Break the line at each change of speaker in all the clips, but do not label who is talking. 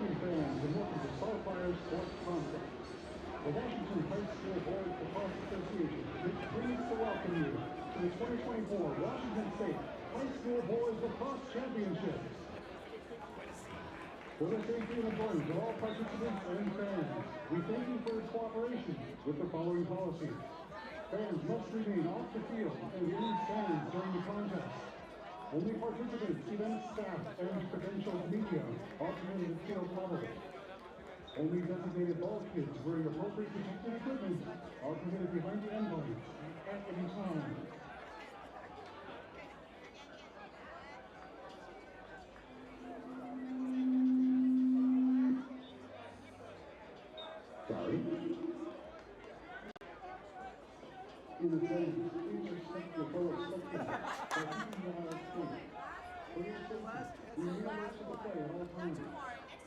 morning, fans, and welcome to Starfire Sports Conference. The Washington High School Boys Lacrosse Association is pleased to welcome you to the 2024 Washington State High School Boys Lacrosse Championships. For the safety and enjoyment of all participants and fans, we thank you for your cooperation with the following policies. Fans must remain off the field and in stands during the contest. Only participants, event staff, and credentialed media are permitted at field level. Only designated ball kids wearing appropriate protective equipment are permitted behind the end line at any time. Sorry. In attendance, please respect your fellow spectators by keeping your eyes clear. For your safety, we reinforce the play at all times.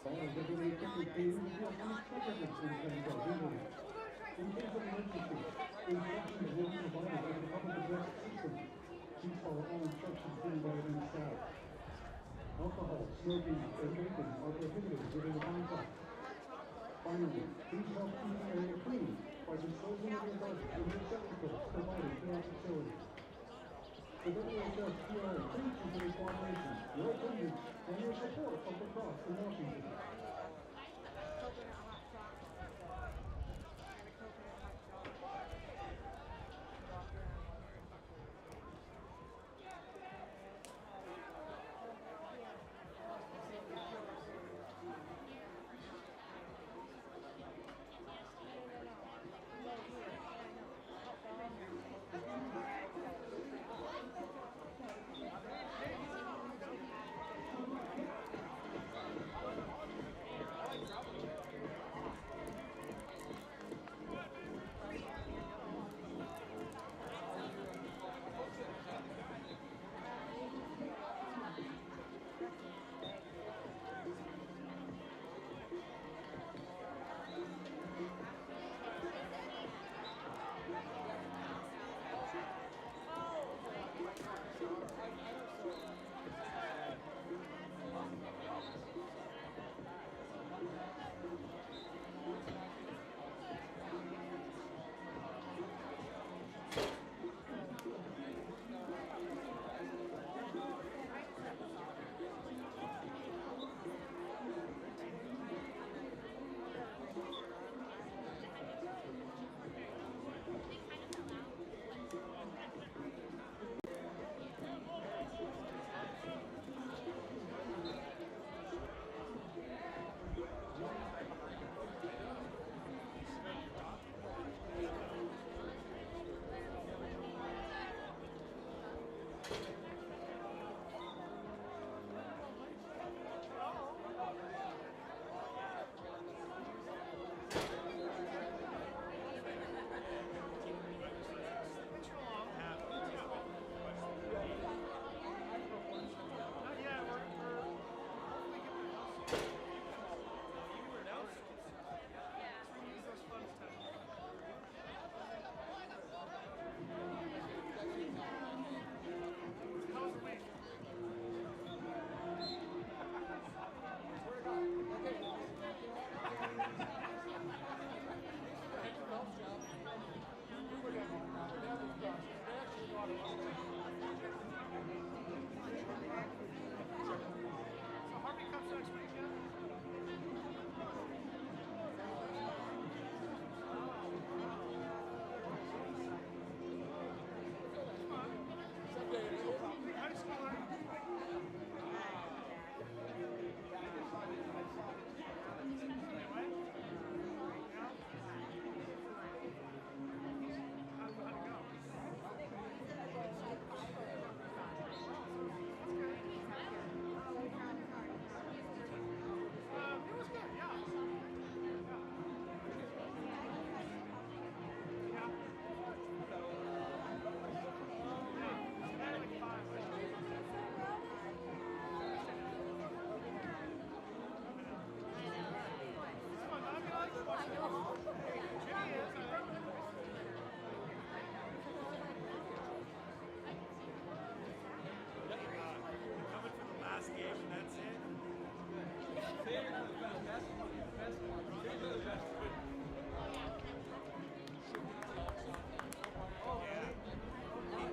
Balls regularly equipment may reveal unexpectedly in terms of injury. In case of emergency, instructions will be provided by the public address system. Please follow all instructions given by event staff. Alcohol, smoking, and vaping are prohibited within the contact. Finally, please help keep the area clean by disposing of your garbage in receptacles provided in our facility. The WHS PLA thanks you for your cooperation, your attendance, and your support of lacrosse in Washington.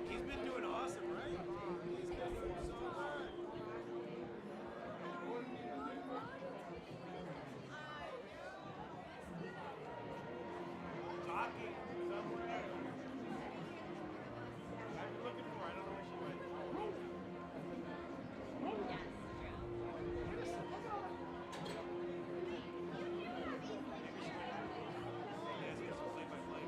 He's been doing awesome, right? He's been doing so good. Talking somewhere. I'm looking for her. I don't know where she went. Yes, he has to play by play.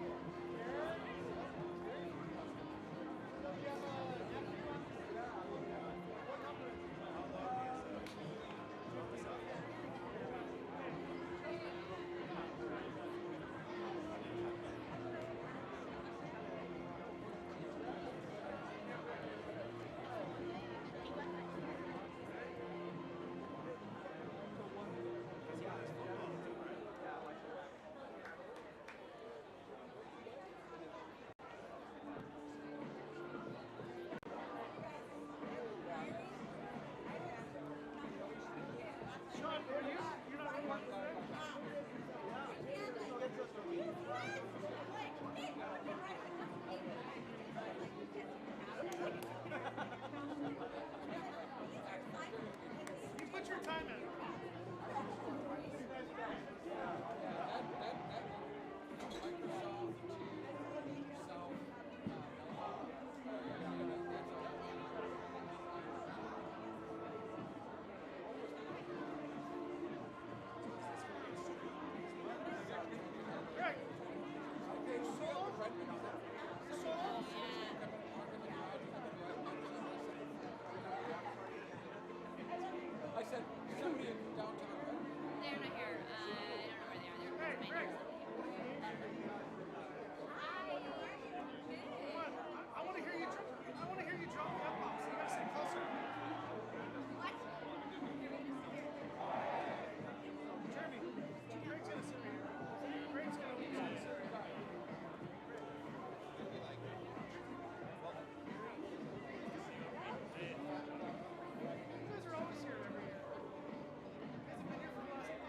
You put your time in. Greg.
I said, somebody in downtown.
They're not here. I don't know where they are. They're
Hey, Greg. I want to hear you. I want to hear you drop the up box. You gotta sit closer. Jeremy, Greg's gonna sit right here. Greg's gonna sit right here. You guys are always here every year. You guys have been here for the last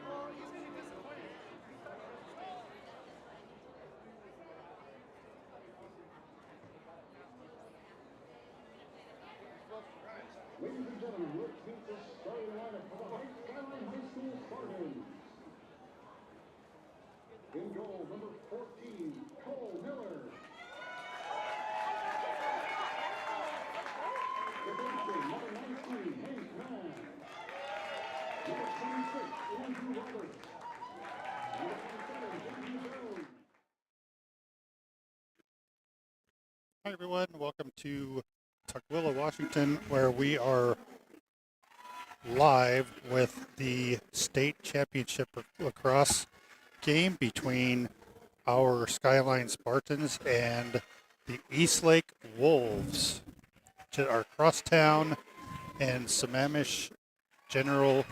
well, he's gonna be disappointed.
Ladies and gentlemen, let's meet the starting lineup for the Skyline High School Spartans. In goal, number 14, Cole Miller. Defenseman, number 19, Hank Mann. Number 26, Andrew Roberts. Number 27, Andrew Jones.
Hi everyone, welcome to Tukwila, Washington, where we are live with the state championship lacrosse game between our Skyline Spartans and the Eastlake Wolves, our crosstown and Sammamish general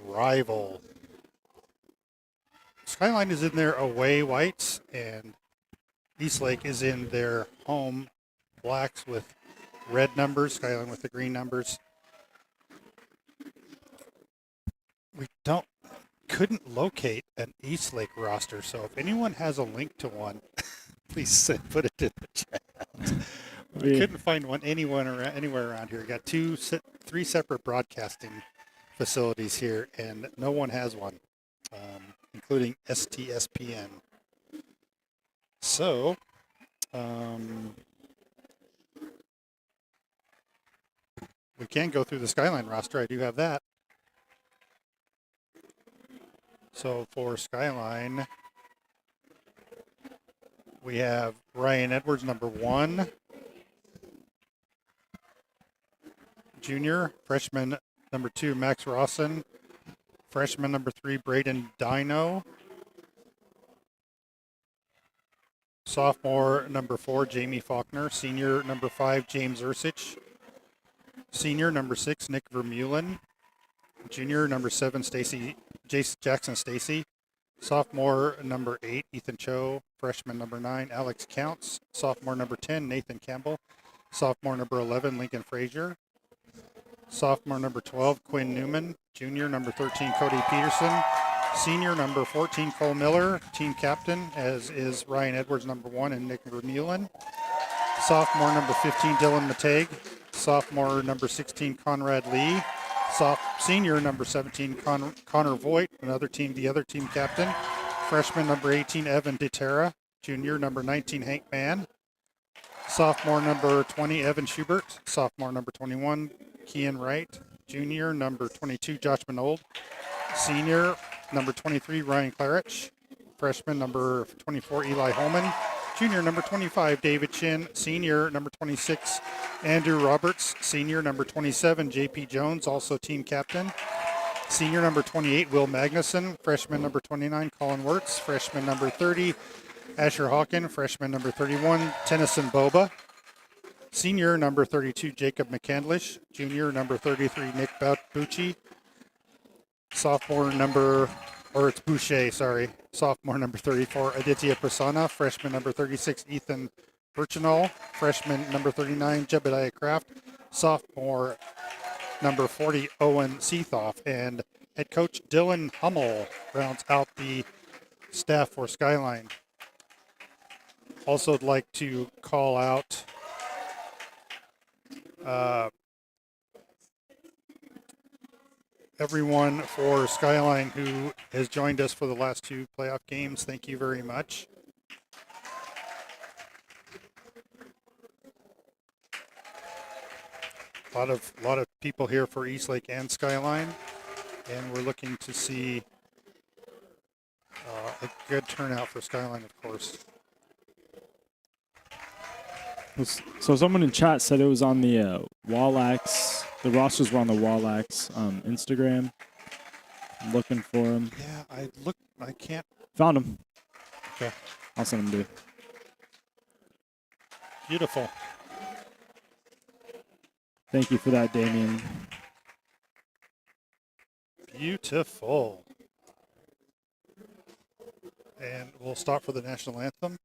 rival. Skyline is in their away whites and Eastlake is in their home blacks with red numbers, Skyline with the green numbers. We couldn't locate an Eastlake roster, so if anyone has a link to one, please put it in the chat. We couldn't find one anywhere around here. We got three separate broadcasting facilities here, and no one has one, including STSPN. So, we can go through the Skyline roster. I do have that. So for Skyline, we have Ryan Edwards, number 1. Junior, freshman number 2, Max Rawson. Freshman number 3, Braden Dino. Sophomore number 4, Jamie Faulkner. Senior number 5, James Ursich. Senior number 6, Nick Vermeulen. Junior number 7, Jackson Stacy. Sophomore number 8, Ethan Cho. Freshman number 9, Alex Counts. Sophomore number 10, Nathan Campbell. Sophomore number 11, Lincoln Frazier. Sophomore number 12, Quinn Newman. Junior number 13, Cody Peterson. Senior number 14, Cole Miller, team captain, as is Ryan Edwards, number 1, and Nick Vermeulen. Sophomore number 15, Dylan Mateg. Sophomore number 16, Conrad Lee. Senior number 17, Connor Voigt, the other team captain. Freshman number 18, Evan DeTerra. Junior number 19, Hank Mann. Sophomore number 20, Evan Schubert. Sophomore number 21, Kian Wright. Junior number 22, Josh Manold. Senior number 23, Ryan Klarich. Freshman number 24, Eli Holman. Junior number 25, David Chin. Senior number 26, Andrew Roberts. Senior number 27, JP Jones, also team captain. Senior number 28, Will Magnuson. Freshman number 29, Colin Wirtz. Freshman number 30, Asher Hawken. Freshman number 31, Tennyson Boba. Senior number 32, Jacob McCandlish. Junior number 33, Nick Bucci. Sophomore number 34, Aditya Prasanna. Freshman number 36, Ethan Birchinall. Freshman number 39, Jebediah Kraft. Sophomore number 40, Owen Seethoff. And head coach Dylan Hummel rounds out the staff for Skyline. Also would like to call out everyone for Skyline who has joined us for the last 2 playoff games. Thank you very much. A lot of people here for Eastlake and Skyline, and we're looking to see a good turnout for Skyline, of course.
So someone in chat said it was on the Wallax. The rosters were on the Wallax Instagram. I'm looking for them.
Yeah, I can't.
Found them.
Okay.
I'll send them to you.
Beautiful.
Thank you for that, Damien.
Beautiful. And we'll start for the national anthem.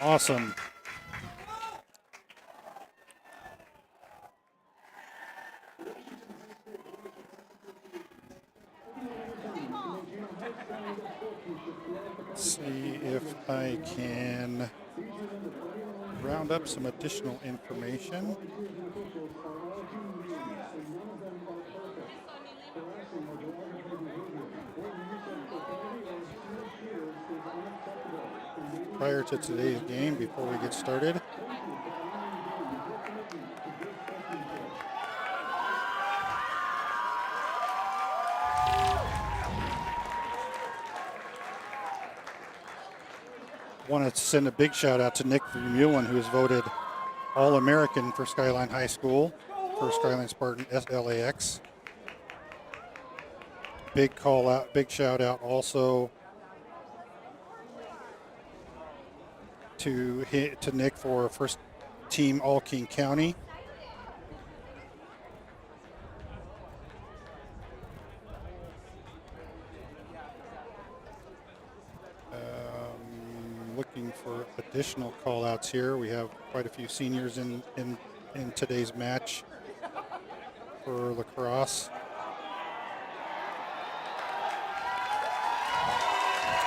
Awesome. Let's see if I can round up some additional information. Prior to today's game, before we get started. Want to send a big shout out to Nick Vermeulen, who was voted All-American for Skyline High School for Skyline Spartan SLAX. Big call out, big shout out also to Nick for first team All King County. Looking for additional call outs here. We have quite a few seniors in today's match for Lacrosse.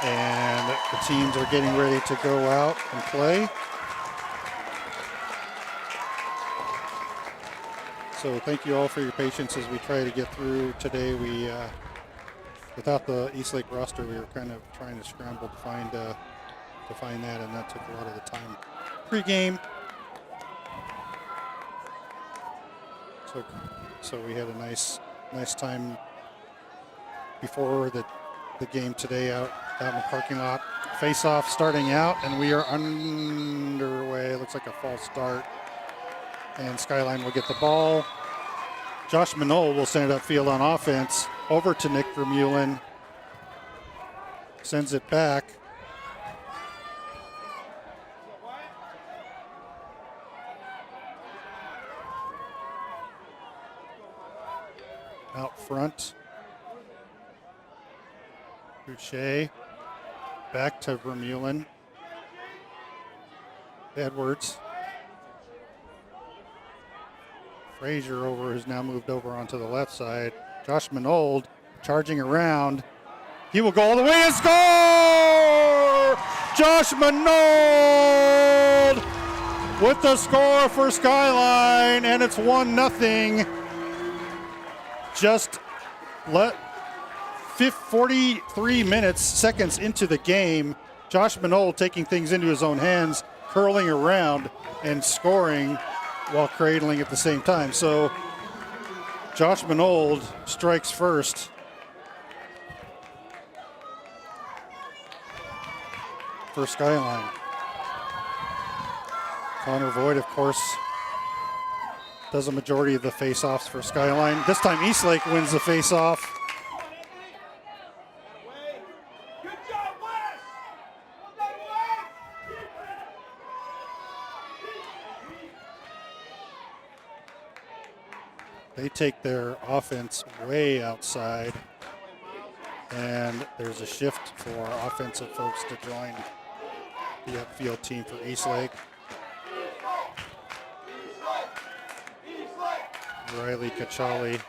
And the teams are getting ready to go out and play. So thank you all for your patience as we try to get through today. We, without the Eastlake roster, we were kind of trying to scramble to find that, and that took a lot of the time. Pre-game. So we had a nice time before the game today out in the parking lot. Face-off starting out, and we are underway. Looks like a false start. And Skyline will get the ball. Josh Manol will send it upfield on offense over to Nick Vermeulen. Sends it back. Out front. Boucher. Back to Vermeulen. Edwards. Frazier has now moved over onto the left side. Josh Manold charging around. He will go all the way and score! Josh Manold with the score for Skyline, and it's 1-0. Just 43 seconds into the game. Josh Manold taking things into his own hands, curling around and scoring while cradling at the same time. So Josh Manold strikes first. For Skyline. Connor Voigt, of course, does a majority of the face-offs for Skyline. This time Eastlake wins the face-off. They take their offense way outside, and there's a shift for offensive folks to join the upfield team for Eastlake. Riley Kachali.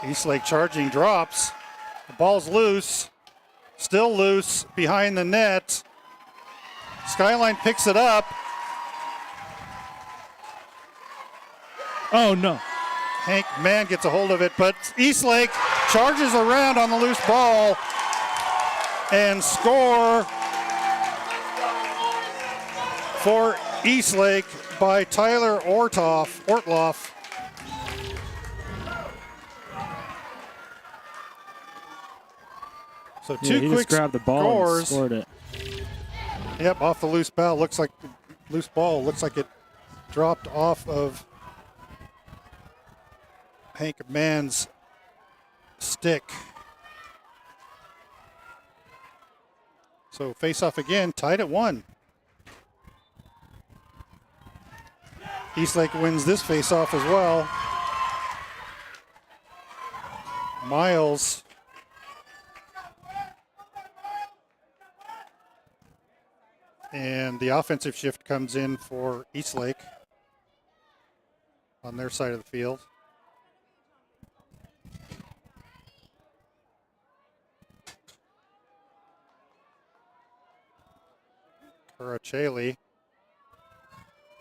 Eastlake charging, drops. The ball's loose. Still loose behind the net. Skyline picks it up.
Oh, no.
Hank Mann gets a hold of it, but Eastlake charges around on the loose ball and score for Eastlake by Tyler Ortloff. So two
he
quick
just grabbed the ball
scores.
and scored it.
Yep, off the loose ball. Looks like it dropped off of Hank Mann's stick. So face off again, tied at 1. Eastlake wins this face off as well. Miles and the offensive shift comes in for Eastlake on their side of the field. Karacheli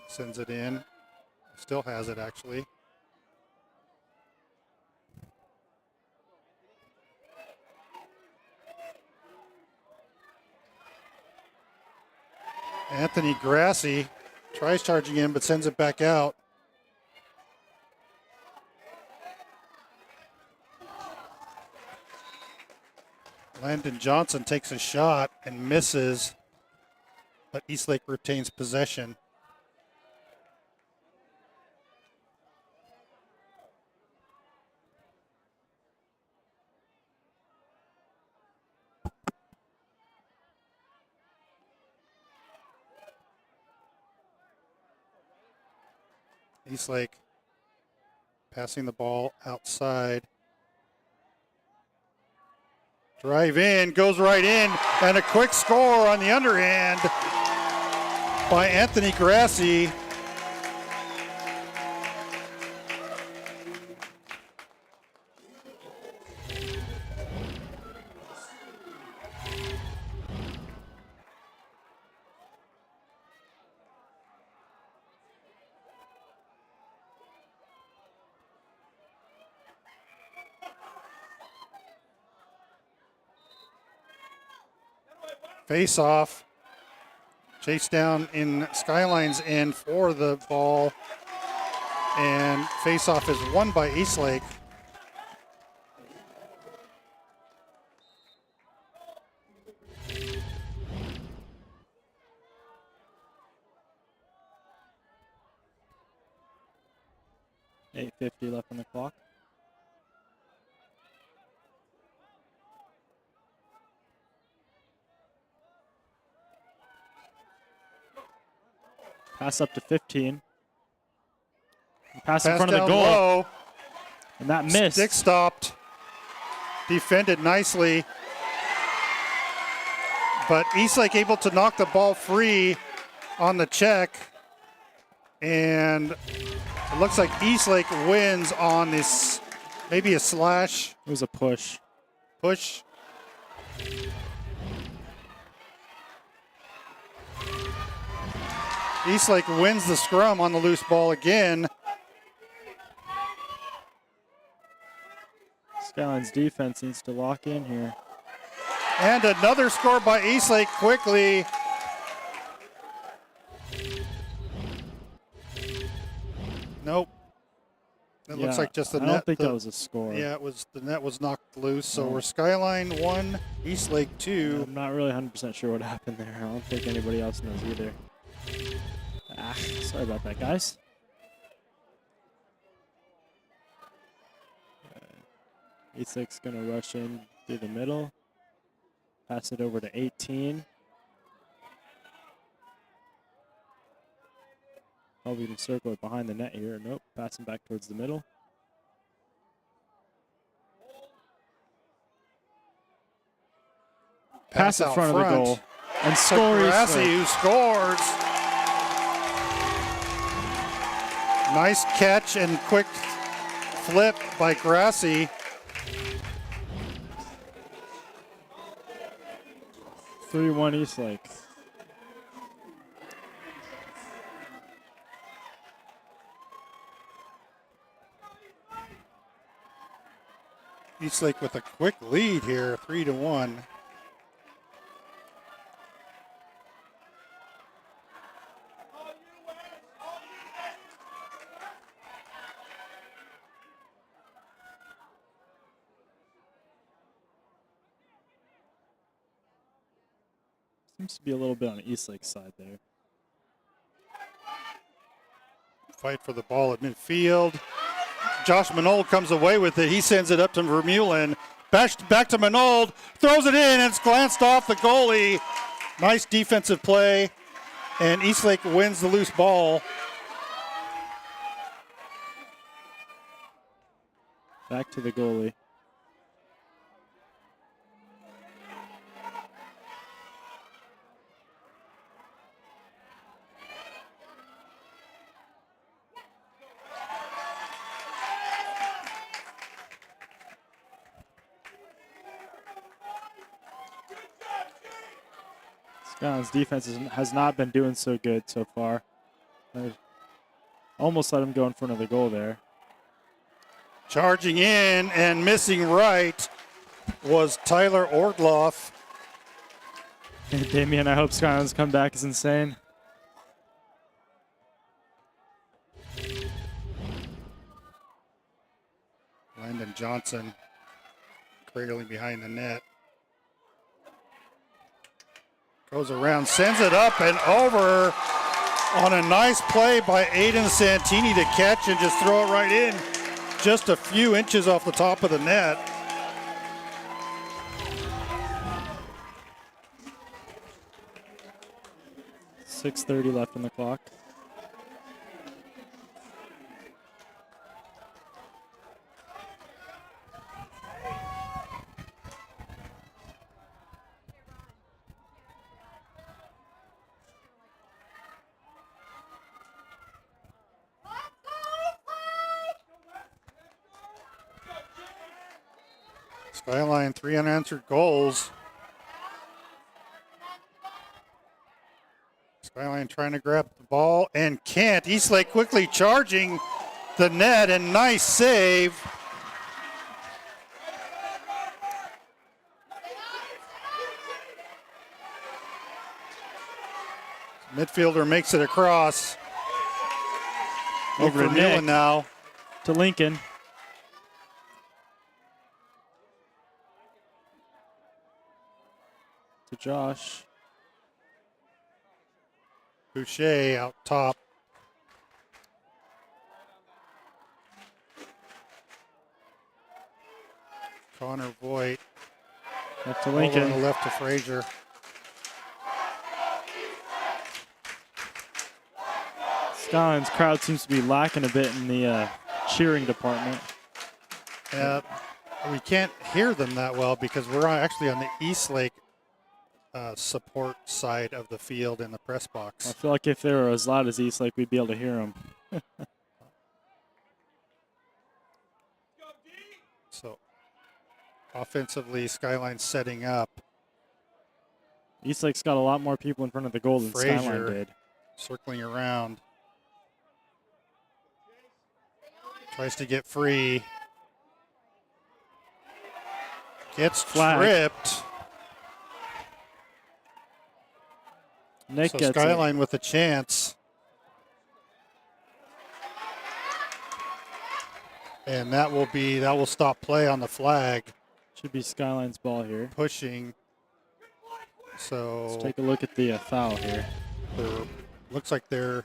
sends it in. Still has it, actually. Anthony Grassi tries charging in, but sends it back out. Landon Johnson takes a shot and misses, but Eastlake retains possession. Eastlake passing the ball outside. Drive in, goes right in, and a quick score on the underhand by Anthony Grassi. Face off. Chase down in Skyline's end for the ball. And face off is won by Eastlake.
.850 left on the clock. Pass up to 15. Pass in front of the goal.
Low.
And that missed.
Stick stopped. Defended nicely. But Eastlake able to knock the ball free on the check. And it looks like Eastlake wins on this, maybe a slash.
It was a push.
Push. Eastlake wins the scrum on the loose ball again.
Skyline's defense needs to lock in here.
And another score by Eastlake quickly. Nope. It looks like just the net.
I don't think that was a score.
Yeah, it was. The net was knocked loose. So we're Skyline 1, Eastlake 2.
I'm not really 100% sure what happened there. I don't think anybody else knows either. Sorry about that, guys. Eastlake's going to rush in through the middle. Pass it over to 18. Oh, we can circle it behind the net here. Nope, passing back towards the middle. Pass in front of the goal. And score
Grassi, who scores. Nice catch and quick flip by Grassi.
(3-1) Eastlake.
Eastlake with a quick lead here, 3-1.
Seems to be a little bit on Eastlake's side there.
Fight for the ball at midfield. Josh Manold comes away with it. He sends it up to Vermeulen. Back to Manold. Throws it in and it's glanced off the goalie. Nice defensive play. And Eastlake wins the loose ball.
Back to the goalie. Skyline's defense has not been doing so good so far. I almost let him go in front of the goal there.
Charging in and missing right was Tyler Ortloff.
Damien, I hope Skyline's comeback is insane.
Landon Johnson cradling behind the net. Goes around, sends it up and over on a nice play by Aiden Santini to catch and just throw it right in. Just a few inches off the top of the net.
.6:30 left on the clock.
Skyline, 3 unanswered goals. Skyline trying to grab the ball and can't. Eastlake quickly charging the net and nice save. Midfielder makes it across.
Over to
Vermeulen
Nick.
now.
To Lincoln. To Josh.
Boucher out top. Connor Voigt.
Up to
Over on
Lincoln.
the left to Frazier.
Skyline's crowd seems to be lacking a bit in the cheering department.
We can't hear them that well because we're actually on the Eastlake support side of the field in the press
I
box.
feel like if they were as loud as Eastlake, we'd be able to hear them.
So offensively, Skyline setting up.
Eastlake's got a lot more people in front of the goal than Skyline
Frazier
did.
circling around. Tries to get free. Gets
Flag.
tripped.
Nick
So
gets
Skyline with a chance. And that will stop play on the flag.
it. Should be Skyline's ball here.
Pushing. So
Let's take a look at the foul here.
looks like they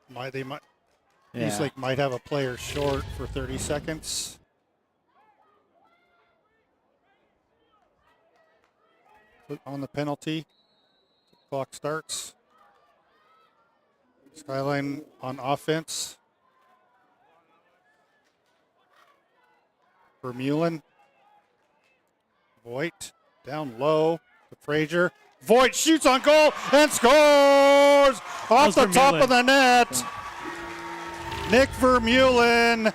might
Yeah.
Eastlake might have a player short for 30 seconds. Put on the penalty. Clock starts. Skyline on offense. Vermeulen. Voigt down low to Frazier. Voigt shoots on goal and scores off the top
Vermeulen.
of the net. Nick Vermeulen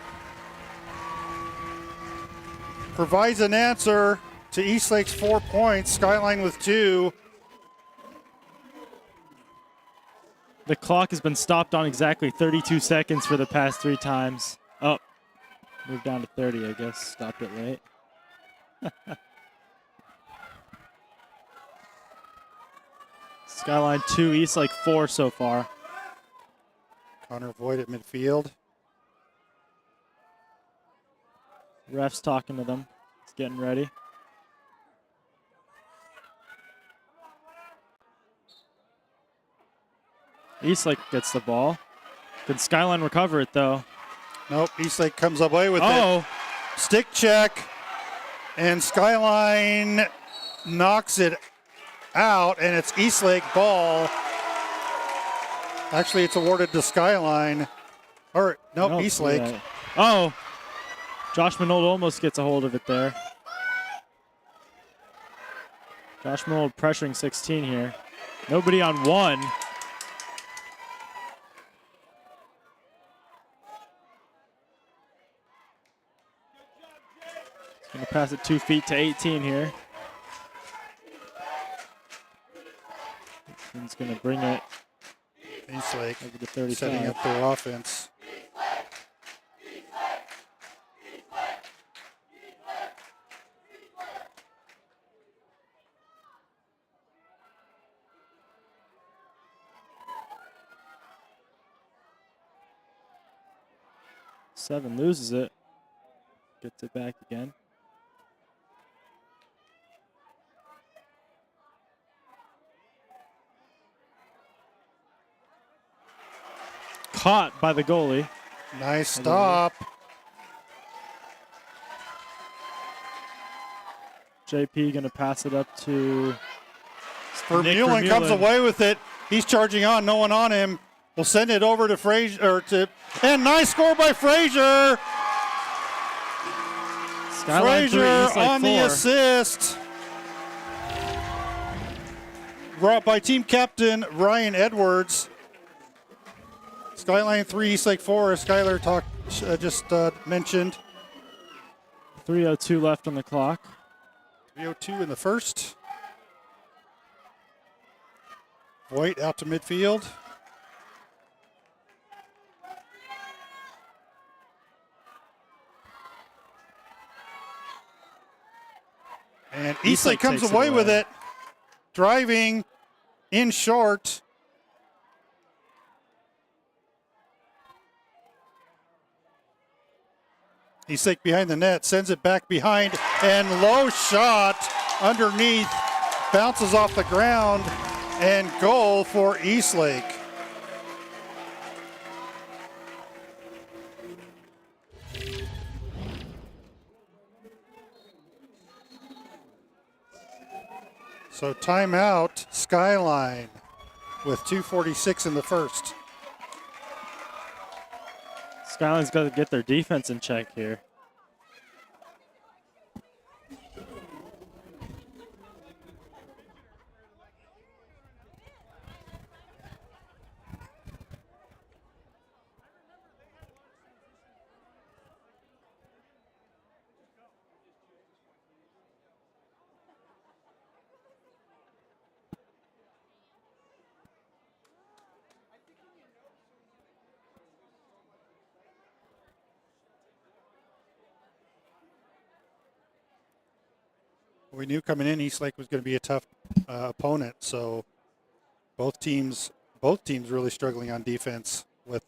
provides an answer to Eastlake's 4 points. Skyline with 2.
The clock has been stopped on exactly 32 seconds for the past 3 times. Oh, moved down to 30, I guess. Stopped it late. Skyline 2, Eastlake 4 so far.
Connor Voigt at midfield.
Ref's talking to them. It's getting ready. Eastlake gets the ball. Can Skyline recover it, though?
Nope, Eastlake comes away with
Oh,
it. Stick check. And Skyline knocks it out, and it's Eastlake ball. Actually, it's awarded to Skyline. Or, nope,
no,
Eastlake.
yeah. Oh, Josh Minold almost gets a hold of it there. Josh Minold pressuring 16 here. Nobody on 1. Gonna pass it 2 feet to 18 here. He's gonna bring it
Eastlake
over to 35.
setting up their offense.
Seven loses it. Gets it back again. caught by the goalie.
Nice stop.
JP going to pass it up to
Vermeulen comes away with it. He's charging on, no one on him. We'll send it over to Frazier. And nice score by Frazier.
Skyline
Frazier
3, Eastlake
on
4.
the assist. Brought by team captain Ryan Edwards. Skyline 3, Eastlake 4, as Skylar just mentioned.
3:02 left on the clock.
3:02 in the first. Voigt out to midfield. And Eastlake comes away with it. Driving in short. Eastlake behind the net, sends it back behind, and low shot underneath, bounces off the ground, and goal for Eastlake. So timeout, Skyline, with 2:46 in the first.
Skyline's got to get their defense in check here.
We knew coming in Eastlake was going to be a tough opponent, so both teams really struggling on defense with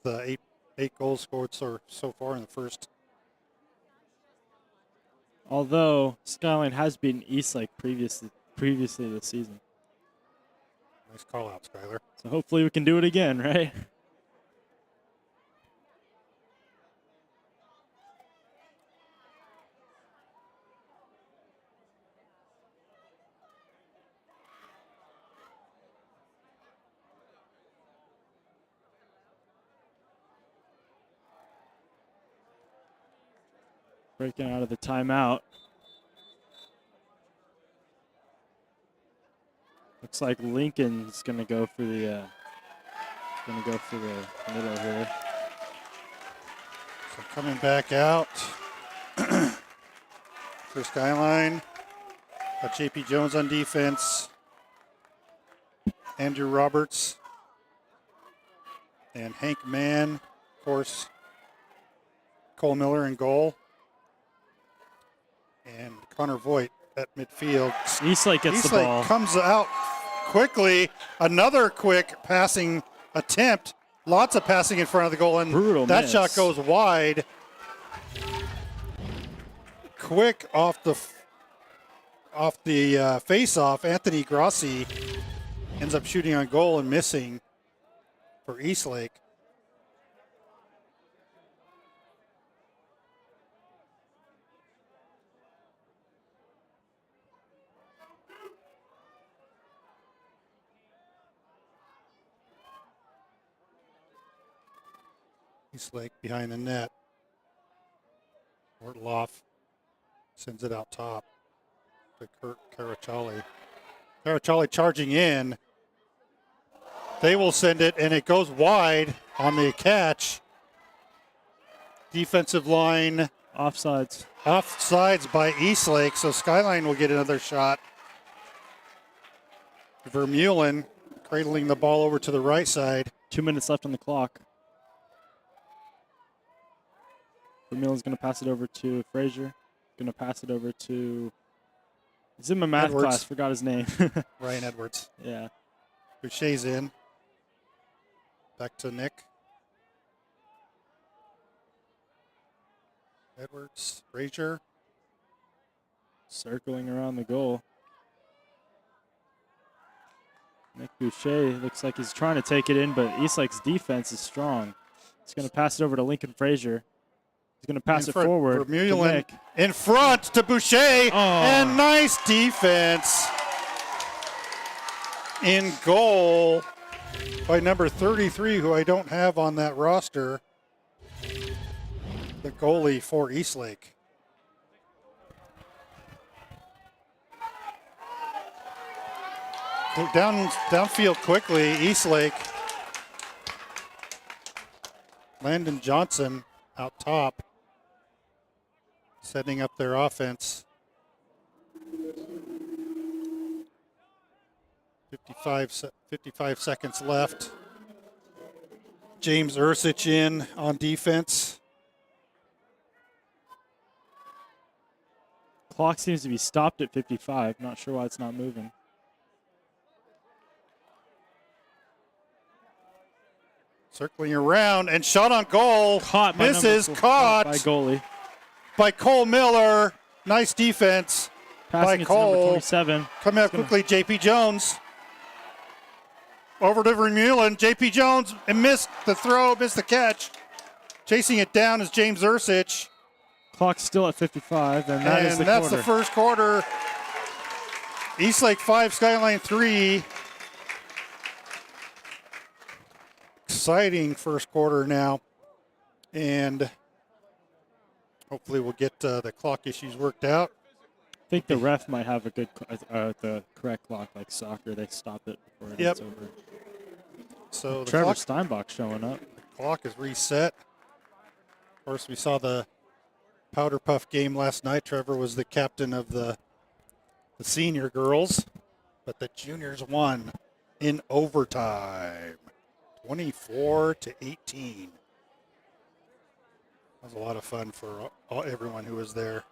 eight goals scored so far in the first.
Although Skyline has beaten Eastlake previously this season.
Nice call out, Skylar.
So hopefully we can do it again, right? Breaking out of the timeout. Looks like Lincoln's gonna go for the middle here.
So coming back out for Skyline. Got JP Jones on defense. Andrew Roberts. And Hank Mann, of course. Cole Miller in goal. And Connor Voigt at midfield.
Eastlake gets the ball.
Comes out quickly. Another quick passing attempt. Lots of passing in front of the goal, and
Brutal
that
miss.
shot goes wide. Quick off the face-off. Anthony Grossi ends up shooting on goal and missing for Eastlake. Eastlake behind the net. Ortloff sends it out top to Kurt Caraccioli. Caraccioli charging in. They will send it, and it goes wide on the catch. Defensive line.
Offsides.
Offsides by Eastlake, so Skyline will get another shot. Vermeulen cradling the ball over to the right side.
2 minutes left on the clock. Vermeulen's going to pass it over to Frazier. Going to pass it over to... He's in my math
Edwards.
class. Forgot his name.
Ryan Edwards.
Yeah.
Boucher's in. Back to Nick. Edwards. Frazier.
Circling around the goal. Nick Boucher looks like he's trying to take it in, but Eastlake's defense is strong. He's going to pass it over to Lincoln Frazier. He's going to pass
In
it
front,
forward.
Vermeulen
to Nick.
in front to Boucher.
Oh.
And nice defense. In goal by number 33, who I don't have on that roster. The goalie for Eastlake. Downfield quickly, Eastlake. Landon Johnson out top, setting up their offense. 55 seconds left. James Ursich in on defense.
Clock seems to be stopped at 55. Not sure why it's not moving.
Circling around and shot on goal.
Caught by
Misses,
number 4,
caught
by goalie.
by Cole Miller. Nice defense
Passing
by
it to number
Cole.
27.
Coming up quickly, JP Jones. Over to Vermeulen. JP Jones and missed the throw, missed the catch. Chasing it down is James Ursich.
Clock's still at 55, and that's
the
quarter.
first quarter. Eastlake 5, Skyline 3. Exciting first quarter now. And hopefully we'll get the clock issues worked out.
I think the ref might have a good, the correct clock, like soccer. They stop it before it gets over.
So the
Trevor
clock,
Steinbach showing up.
clock is reset. Of course, we saw the Powder Puff game last night. Trevor was the captain of the senior girls, but the juniors won in overtime, 24-18. That was a lot of fun for everyone who was there.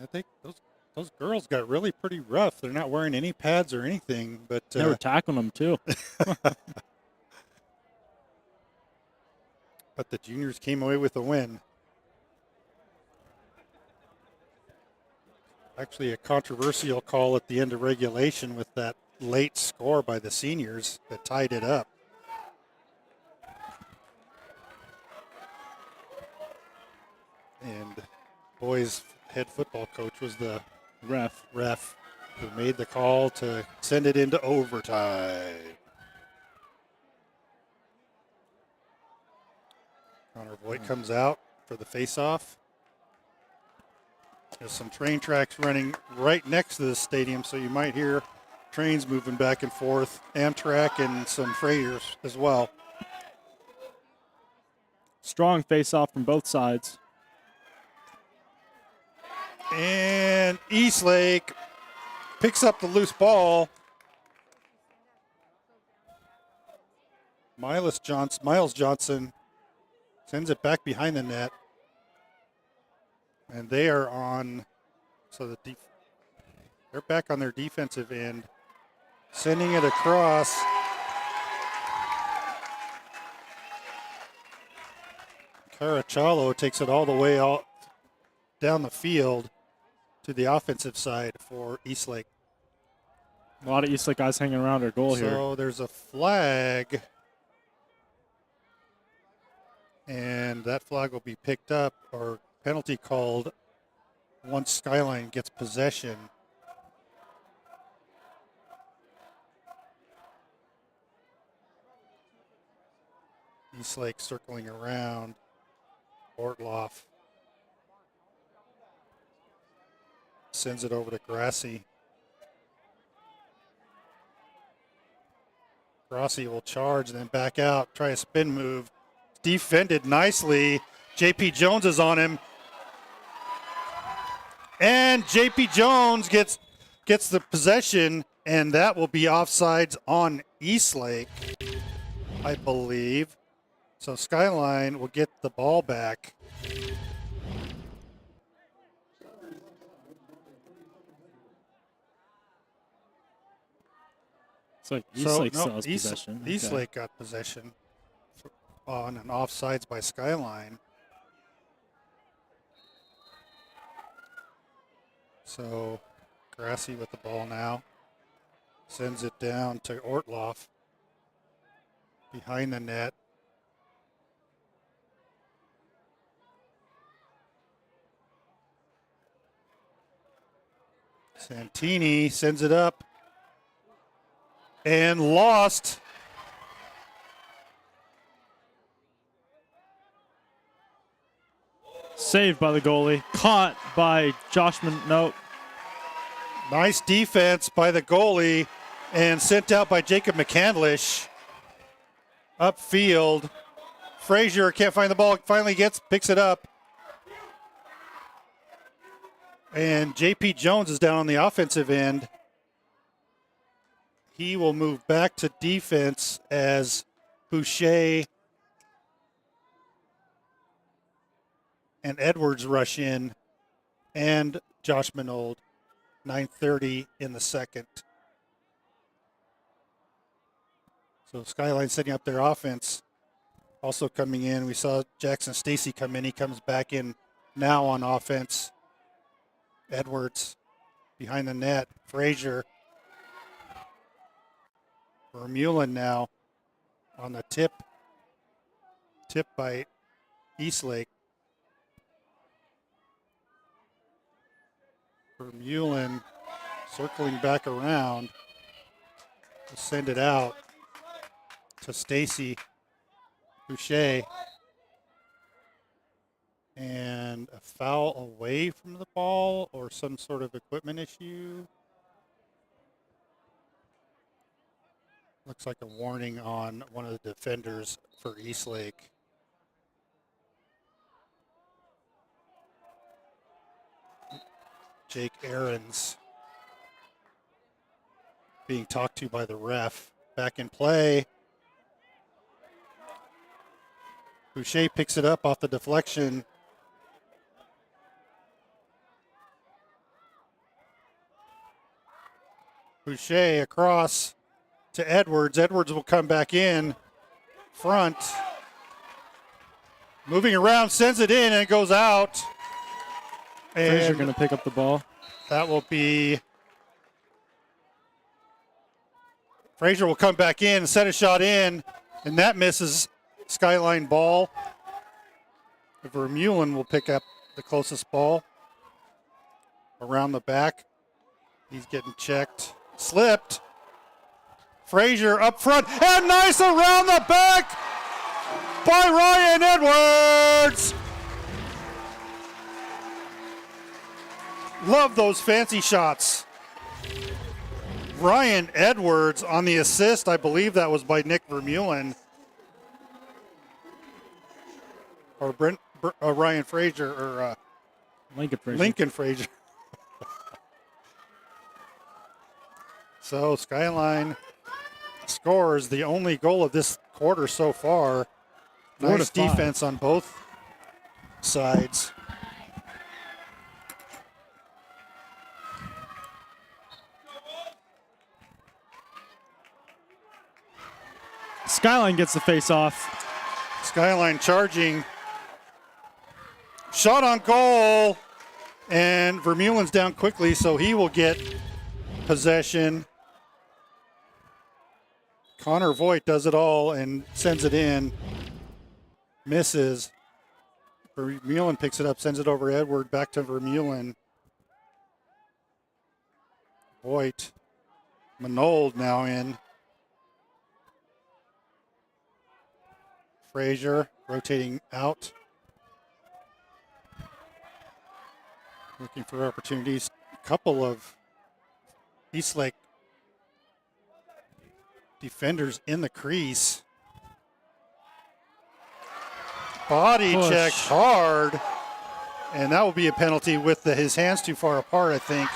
I think those girls got really pretty rough. They're not wearing any pads or anything, but
They were tackling them too.
but the juniors came away with a win. Actually, a controversial call at the end of regulation with that late score by the seniors that tied it up. And boys' head football coach was the ref who made the call to send it into overtime. Connor Voigt comes out for the face-off. There's some train tracks running right next to the stadium, so you might hear trains moving back and forth, Amtrak and some freighters as well.
Strong face-off from both sides.
And Eastlake picks up the loose ball. Miles Johnson sends it back behind the net. And they are on, so they're back on their defensive end, sending it across. Caracciolo takes it all the way out down the field to the offensive side for Eastlake.
A lot of Eastlake guys hanging around our goal here.
So there's a flag, and that flag will be picked up or penalty called once Skyline gets possession. Eastlake circling around. Ortloff sends it over to Grassi. Grassi will charge, then back out, try a spin move. Defended nicely. JP Jones is on him. And JP Jones gets the possession, and that will be offsides on Eastlake, I believe. So Skyline will get the ball back.
It's like
So,
Eastlake
no,
still has possession. Okay.
Eastlake got possession on an offsides by Skyline. So Grassy with the ball now. Sends it down to Ortloff. Behind the net. Santini sends it up. And lost.
Saved by the goalie. Caught by Nope.
Nice defense by the goalie and sent out by Jacob McCandlish. Upfield. Frazier can't find the ball. Finally picks it up. And JP Jones is down on the offensive end. He will move back to defense as Boucher and Edwards rush in, and Josh Minold. 9:30 in the second. So Skyline setting up their offense. Also coming in, we saw Jackson Stacy come in. He comes back in now on offense. Edwards behind the net. Frazier. Vermeulen now on the tip. Tip by Eastlake. Vermeulen circling back around to send it out to Stacy Boucher. And a foul away from the ball or some sort of equipment issue. Looks like a warning on one of the defenders for Eastlake. Jake Aarons being talked to by the ref. Back in play. Boucher picks it up off the deflection. Boucher across to Edwards. Edwards will come back in front. Moving around, sends it in, and it goes out.
Frazier
And
going to pick up the ball.
that will be... Frazier will come back in, set a shot in, and that misses. Skyline ball. Vermeulen will pick up the closest ball. Around the back. He's getting checked. Slipped. Frazier up front, and nice around the back by Ryan Edwards. Love those fancy shots. Ryan Edwards on the assist. I believe that was by Nick Vermeulen. Or Ryan Frazier, or Lincoln Frazier. So Skyline scores the only goal of this quarter so far. Nice defense on both sides.
Skyline gets the face off.
Skyline charging. Shot on goal. And Vermeulen's down quickly, so he will get possession. Connor Voigt does it all and sends it in. Misses. Vermeulen picks it up, sends it over Edward, back to Vermeulen. Voigt. Manold now in. Frazier rotating out. Looking for opportunities. A couple of Eastlake defenders in the crease. Body check hard. And that will be a penalty with his hands too far apart, I think.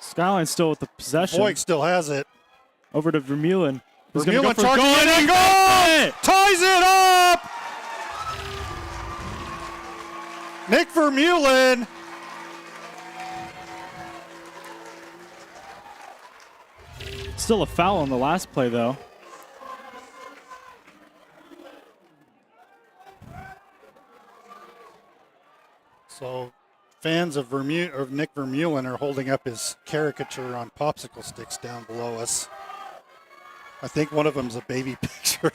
Skyline still with the possession.
Voigt still has it.
Over to Vermeulen.
Vermeulen charging in and goal! Ties it up! Nick Vermeulen.
Still a foul on the last play, though.
So fans of Nick Vermeulen are holding up his caricature on popsicle sticks down below us. I think one of them's a baby picture.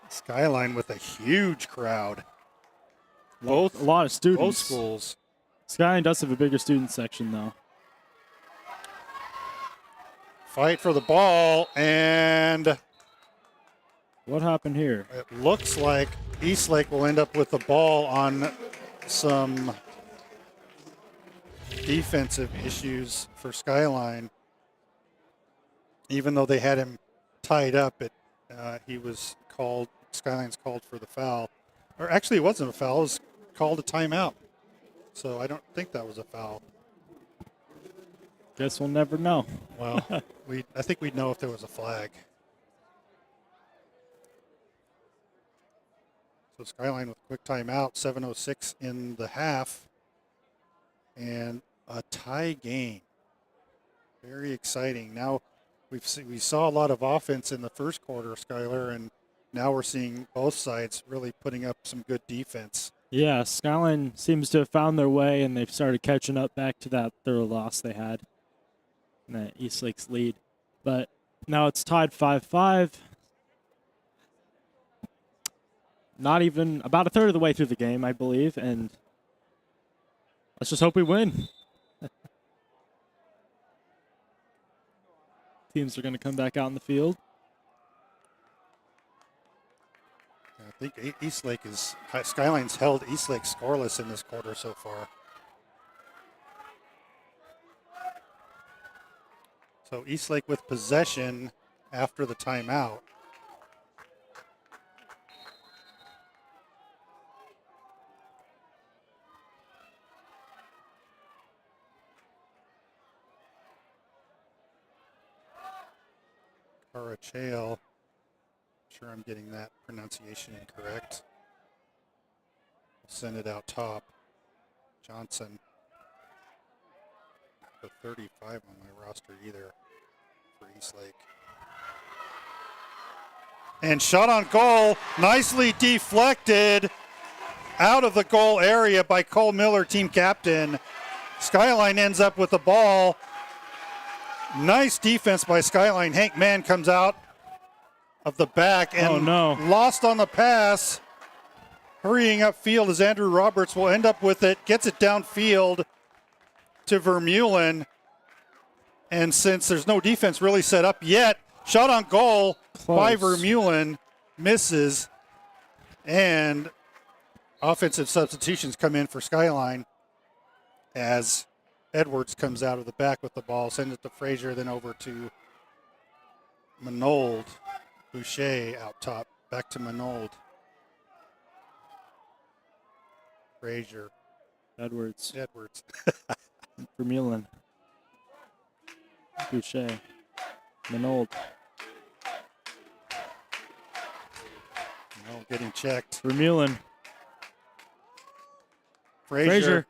Skyline with a huge crowd.
A lot of students.
Both schools.
Skyline does have a bigger student section, though.
Fight for the ball, and
what happened here?
it looks like Eastlake will end up with the ball on some defensive issues for Skyline. Even though they had him tied up, he was called. Skyline's called for the foul, or actually, it wasn't a foul. It was called a timeout. So I don't think that was a foul.
Guess we'll never know.
Well, I think we'd know if there was a flag. So Skyline with a quick timeout, 7:06 in the half, and a tie game. Very exciting. Now we saw a lot of offense in the first quarter, Skylar, and now we're seeing both sides really putting up some good defense.
Yeah, Skyline seems to have found their way, and they've started catching up back to that third loss they had in that Eastlake's lead. But now it's tied 5-5. Not even about a third of the way through the game, I believe, and let's just hope we win. Teams are going to come back out in the field.
I think Skyline's held Eastlake scoreless in this quarter so far. So Eastlake with possession after the timeout. Carachale. Sure I'm getting that pronunciation incorrect. We'll send it out top. Johnson. Not the 35 on my roster either for Eastlake. And shot on goal, nicely deflected out of the goal area by Cole Miller, team captain. Skyline ends up with the ball. Nice defense by Skyline. Hank Mann comes out of the back and lost on the pass. Hurrying upfield as Andrew Roberts will end up with it, gets it downfield to Vermeulen. And since there's no defense really set up yet, shot on goal by Vermeulen, misses. And offensive substitutions come in for Skyline as Edwards comes out of the back with the ball, sends it to Frazier, then over to Manold. Boucher out top, back to Manold. Frazier.
Edwards.
Vermeulen.
Boucher. Manold.
Getting checked.
Vermeulen.
Frazier.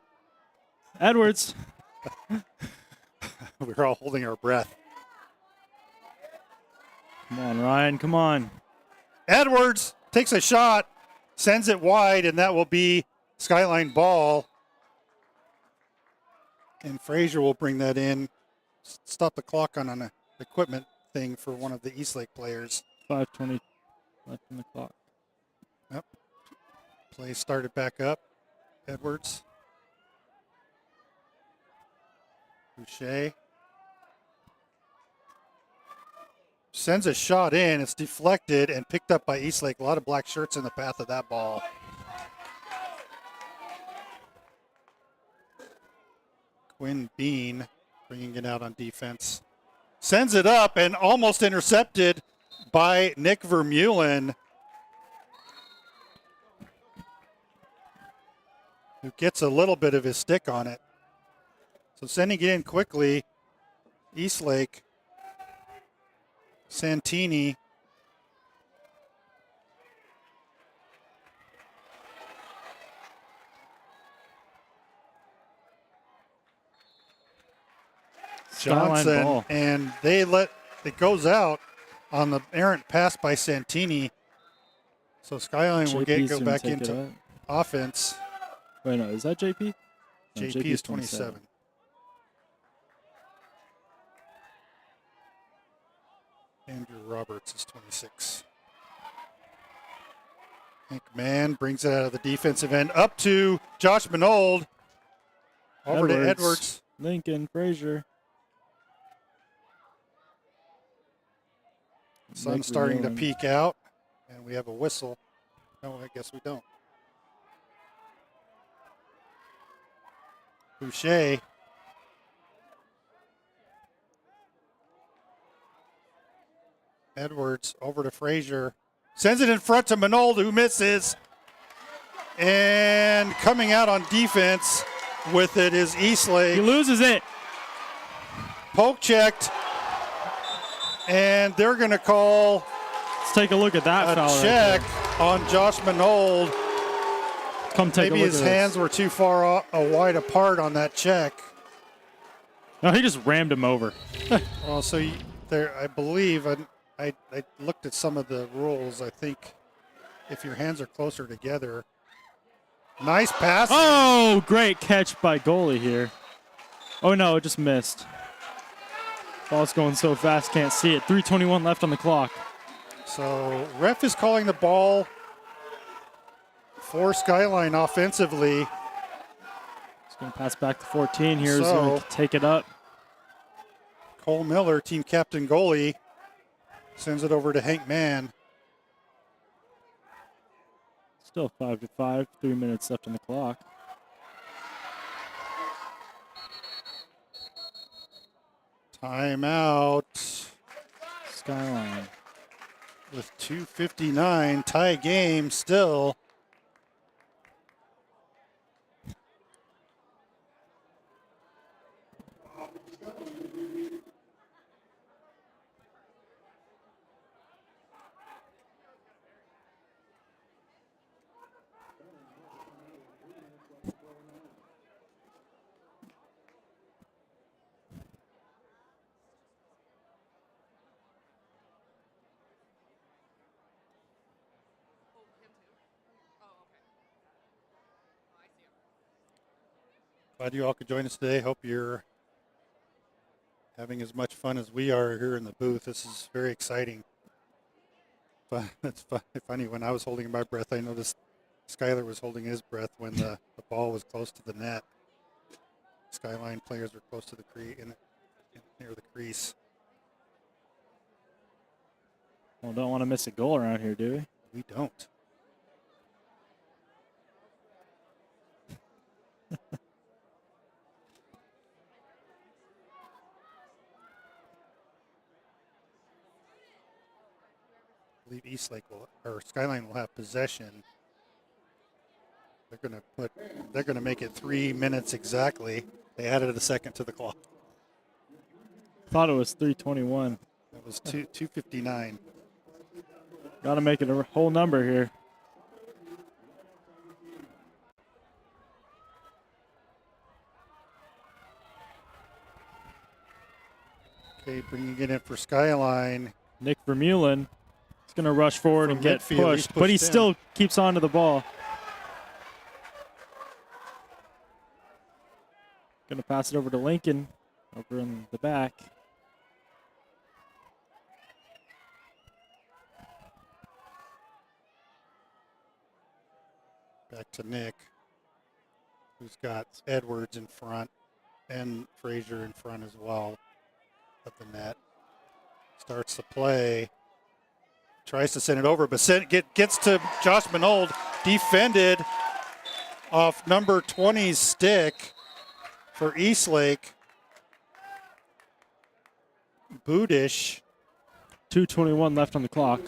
Edwards.
We're all holding our breath.
Come on, Ryan. Come on.
Edwards takes a shot, sends it wide, and that will be Skyline ball. And Frazier will bring that in. Stop the clock on an equipment thing for one of the Eastlake players.
5:20 left in the clock.
Yep. Play started back up. Edwards. Boucher. Sends a shot in. It's deflected and picked up by Eastlake. A lot of black shirts in the path of that ball. Quinn Bean bringing it out on defense. Sends it up and almost intercepted by Nick Vermeulen, who gets a little bit of his stick on it. So sending it in quickly, Eastlake. Santini.
Skyline
Johnson,
ball.
and it goes out on the errant pass by Santini. So Skyline will
JP's
go
gonna
back
take it
into
up.
offense.
Wait, no, is that JP? No,
JP is 27. Andrew Roberts is 26. McMahon brings it out of the defensive end up to Josh Minold. Over to Edwards.
Lincoln, Frazier.
Sun's starting to peek out, and we have a whistle. No, I guess we don't. Boucher. Edwards over to Frazier. Sends it in front to Minold, who misses. And coming out on defense with it is Eastlake.
He loses it.
Poke checked. And they're going to call
Let's take a look at that foul.
a check
right
on Josh Minold.
Come take
Maybe
a look
his
at
hands
this.
were too far wide apart on that check.
No, he just rammed him over.
Well, so there, I believe, I looked at some of the rules. I think if your hands are closer together. Nice pass.
Oh, great catch by goalie here. Oh, no, it just missed. Ball's going so fast, can't see it. 3:21 left on the clock.
So ref is calling the ball for Skyline offensively.
He's going to pass back to 14 here. He's
So-
going to take it up.
Cole Miller, team captain goalie, sends it over to Hank Mann.
Still 5-5, 3 minutes left on the clock.
Timeout
Skyline.
with 2:59. Tie game still. Glad you all could join us today. Hope you're having as much fun as we are here in the booth. This is very exciting. But it's funny. When I was holding my breath, I noticed Skyler was holding his breath when the ball was close to the net. Skyline players were close to the near the crease.
Well, don't want to miss a goal around here, do we?
We don't. I believe Eastlake or Skyline will have possession. They're gonna make it 3 minutes exactly. They added a second to the clock.
Thought it was 3:21.
That was 2:59.
Got to make it a whole number here.
Okay, bringing it in for Skyline.
Nick Vermeulen is going to rush forward
From
and get
midfield, he's
pushed, but he
pushed in.
still keeps on to the ball. Going to pass it over to Lincoln over in the back.
Back to Nick, who's got Edwards in front and Frazier in front as well of the net. Starts the play. Tries to send it over, but gets to Josh Minold. Defended off number 20's stick for Eastlake. Budish.
2:21 left on the clock.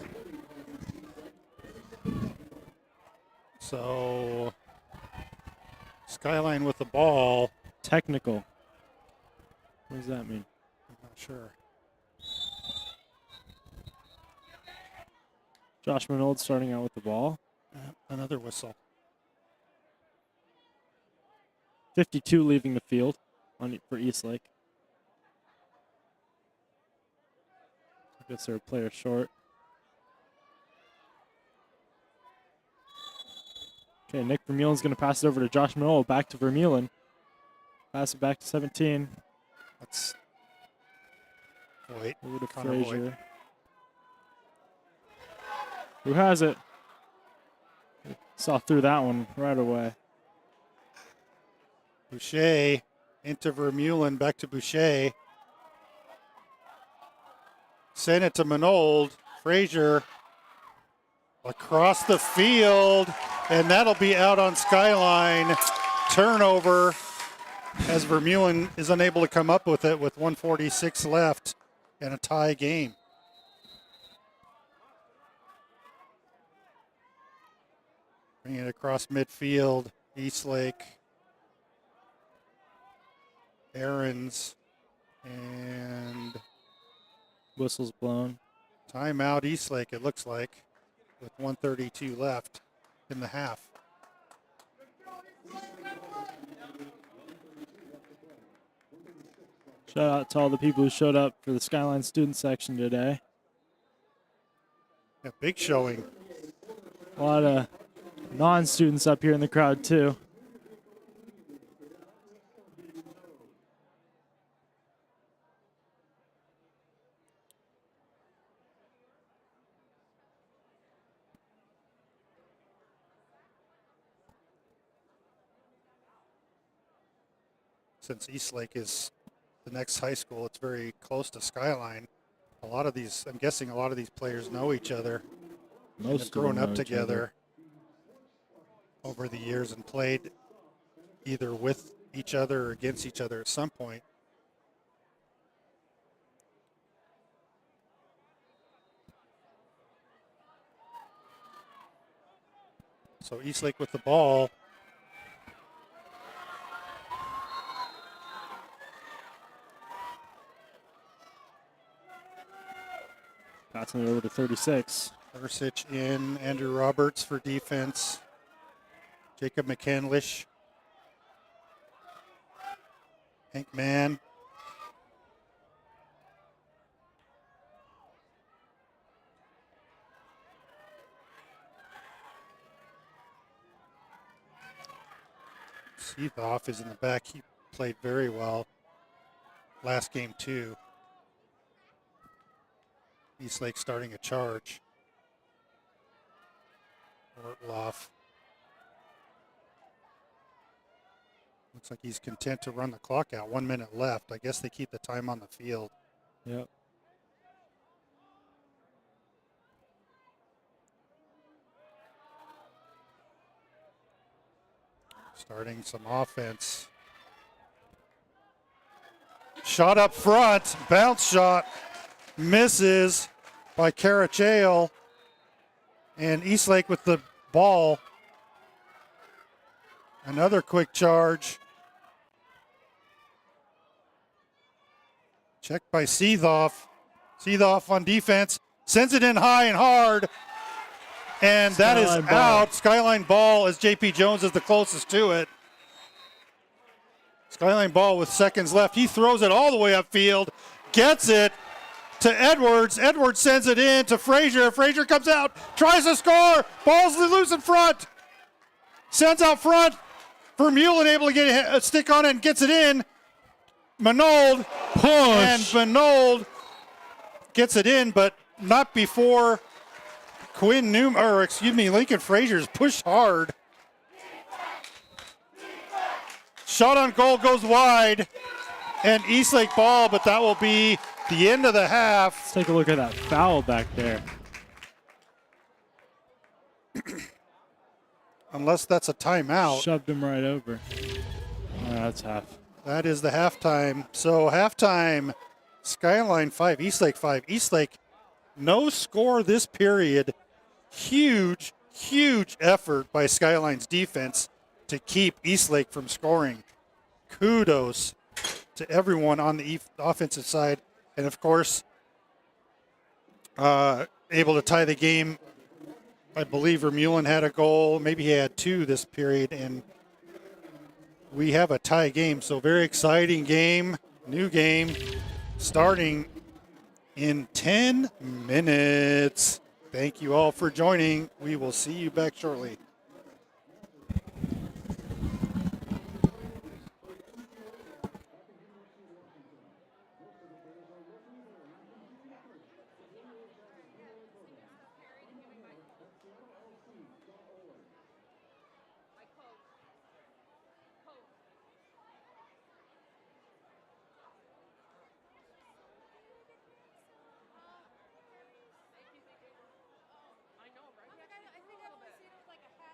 So Skyline with the ball.
Technical. What does that mean?
I'm not sure.
Josh Minold starting out with the ball.
Another whistle.
52 leaving the field for Eastlake. Guess they're a player short. Okay, Nick Vermeulen's going to pass it over to Josh Manoel. Back to Vermeulen. Pass it back to 17.
That's Voigt.
Over to
Connor Voigt.
Frazier. Who has it? Saw through that one right away.
Boucher into Vermeulen, back to Boucher. Send it to Manold. Frazier across the field, and that'll be out on Skyline. Turnover as Vermeulen is unable to come up with it with 1:46 left and a tie game. Bring it across midfield. Eastlake. Aaron's. And
Whistle's blown.
timeout Eastlake, it looks like, with 1:32 left in the half.
Shout out to all the people who showed up for the Skyline student section today.
Yeah, big showing.
A lot of non-students up here in the crowd too.
Since Eastlake is the next high school, it's very close to Skyline. A lot of these, I'm guessing a lot of these players know each other.
Most
have grown
of them
up
know each other.
together over the years and played either with each other or against each other at some point. So Eastlake with the ball.
Passing it over to 36.
Ursic in, Andrew Roberts for defense. Jacob McCandlish. Hank Mann. Seethoff is in the back. He played very well last game too. Eastlake starting a charge. Ortloff. Looks like he's content to run the clock out. 1 minute left. I guess they keep the time on the field.
Yep.
Starting some offense. Shot up front. Bounce shot. Misses by Carachale. And Eastlake with the ball. Another quick charge. Checked by Seethoff. Seethoff on defense. Sends it in high and hard. And that is
Skyline ball.
out. Skyline ball as JP Jones is the closest to it. Skyline ball with seconds left. He throws it all the way upfield. Gets it to Edwards. Edwards sends it in to Frazier. Frazier comes out. Tries to score. Ball's loose in front. Sends out front. Vermeulen able to get a stick on it and gets it in. Manold.
Push.
And Manold gets it in, but not before Lincoln Frazier's pushed hard. Shot on goal goes wide, and Eastlake ball, but that will be the end of the half.
Let's take a look at that foul back there.
Unless that's a timeout.
Shoved him right over. That's half.
That is the halftime. So halftime, Skyline 5, Eastlake 5. Eastlake, no score this period. Huge, huge effort by Skyline's defense to keep Eastlake from scoring. Kudos to everyone on the offensive side. And, of course, able to tie the game. I believe Vermeulen had a goal. Maybe he had two this period. And we have a tie game. So very exciting game, new game, starting in 10 minutes. Thank you all for joining. We will see you back shortly.
I know, right? I think I've only seen it with like a hat.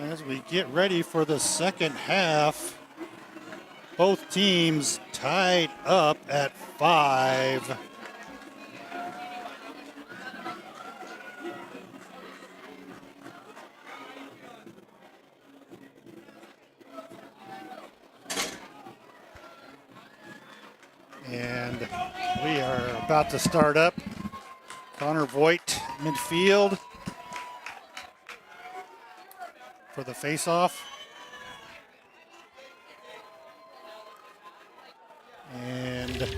As we get ready for the second half, both teams tied up at 5. And we are about to start up. Connor Voigt, midfield for the face-off. And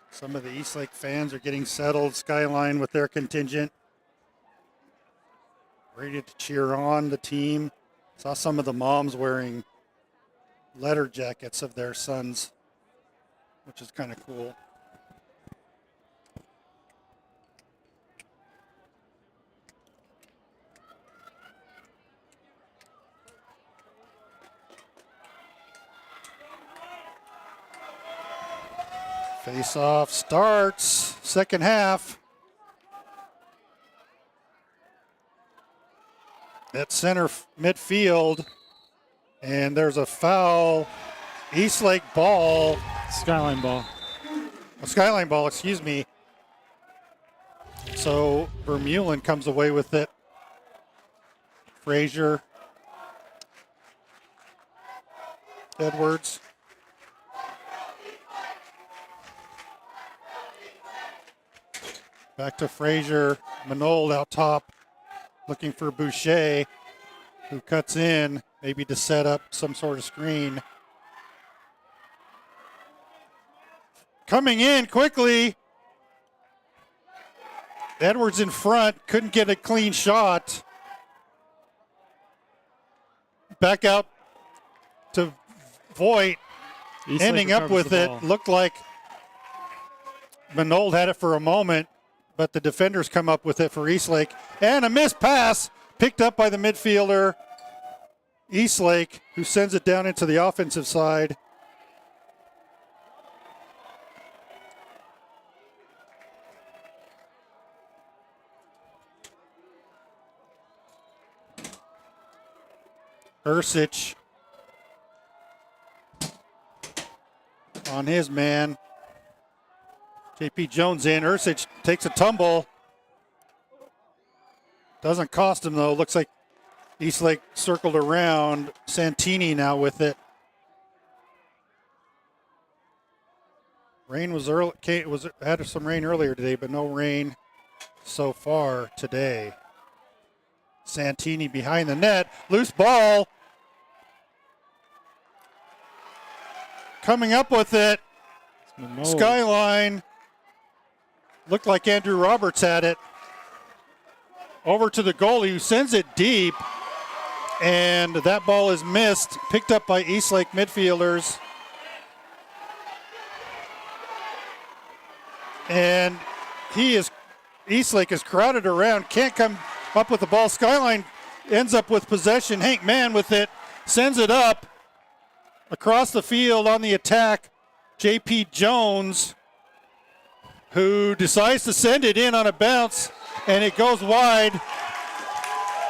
some of the Eastlake fans are getting settled. Skyline with their contingent, ready to cheer on the team. Saw some of the moms wearing letter jackets of their sons, which is kind of cool. Face-off starts, second half. At center midfield, and there's a foul. Eastlake ball.
Skyline ball.
A Skyline ball, excuse me. So Vermeulen comes away with it. Frazier. Edwards. Back to Frazier. Manold out top, looking for Boucher, who cuts in, maybe to set up some sort of screen. Coming in quickly. Edwards in front, couldn't get a clean shot. Back out to Voigt,
Eastlake
ending up
recovers
with
the
it.
ball.
Looked like Manold had it for a moment, but the defenders come up with it for Eastlake. And a missed pass picked up by the midfielder, Eastlake, who sends it down into the offensive side. Ursich on his man. JP Jones in. Ursich takes a tumble. Doesn't cost him, though. Looks like Eastlake circled around. Santini now with it. Rain was early. Had some rain earlier today, but no rain so far today. Santini behind the net. Loose ball. Coming up with it.
Manold.
Skyline. Looked like Andrew Roberts had it. Over to the goalie, who sends it deep. And that ball is missed. Picked up by Eastlake midfielders. And Eastlake is crowded around. Can't come up with the ball. Skyline ends up with possession. Hank Mann with it. Sends it up. Across the field on the attack. JP Jones, who decides to send it in on a bounce, and it goes wide.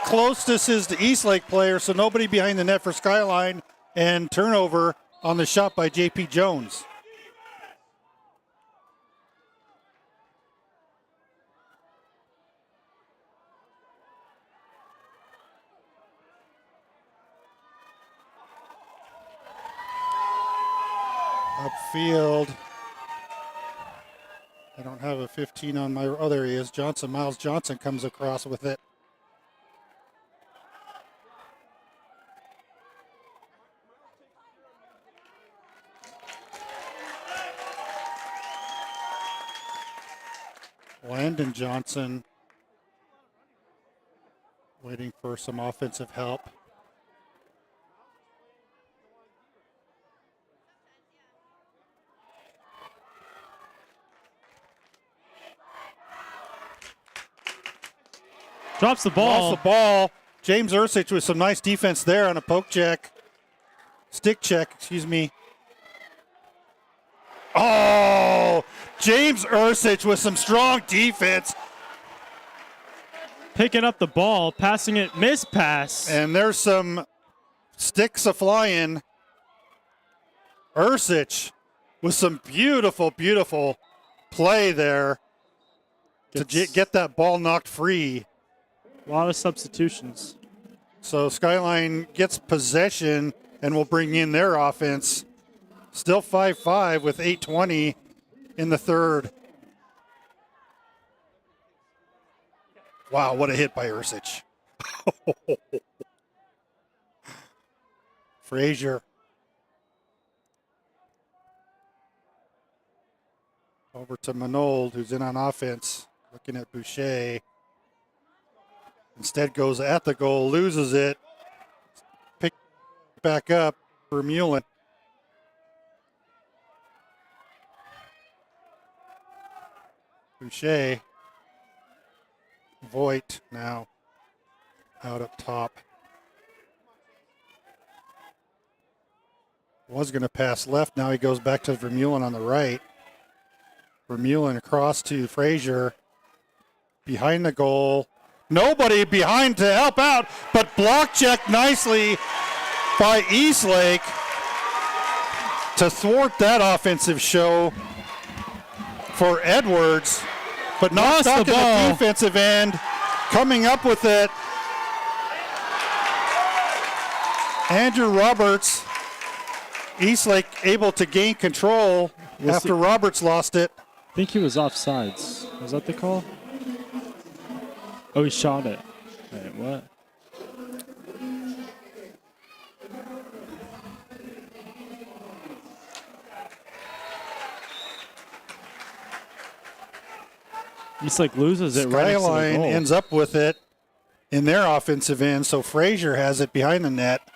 Closest is the Eastlake player, so nobody behind the net for Skyline, and turnover on the shot by JP Jones. Upfield. I don't have a 15 on my, oh, there he is. Miles Johnson comes across with it. Landon Johnson waiting for some offensive help.
Drops the ball.
Lost the ball. James Ursich with some nice defense there on a poke check. Stick check, excuse me. Oh, James Ursich with some strong defense.
picking up the ball, passing it, miss pass.
And there's some sticks a-flying. Ursic with some beautiful, beautiful play there to get that ball knocked free.
A lot of substitutions.
So Skyline gets possession and will bring in their offense. Still 5-5 with 8:20 in the third. Wow, what a hit by Ursic. Frazier. Over to Manold, who's in on offense, looking at Boucher. Instead goes at the goal, loses it. Pick back up for Mullen. Boucher. Voigt now out up top. Was going to pass left. Now he goes back to Vermeulen on the right. Vermeulen across to Frazier. Behind the goal. Nobody behind to help out, but block check nicely by Eastlake to thwart that offensive show for Edwards. But not stuck in the defensive end. Coming up with it. Andrew Roberts. Eastlake able to gain control after Roberts lost it.
I think he was offsides. Was that the call? Oh, he shot it. Wait, what? Eastlake loses it right next to the
Skyline
goal.
ends up with it in their offensive end, so Frazier has it behind the net.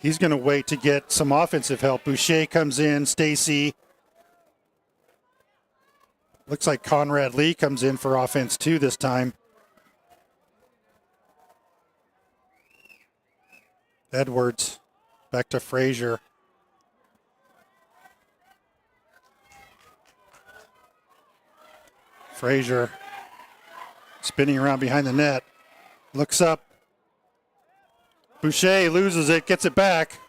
He's going to wait to get some offensive help. Boucher comes in, Stacy. Looks like Conrad Lee comes in for offense too this time. Edwards back to Frazier. Frazier spinning around behind the net. Looks up. Boucher loses it, gets it back.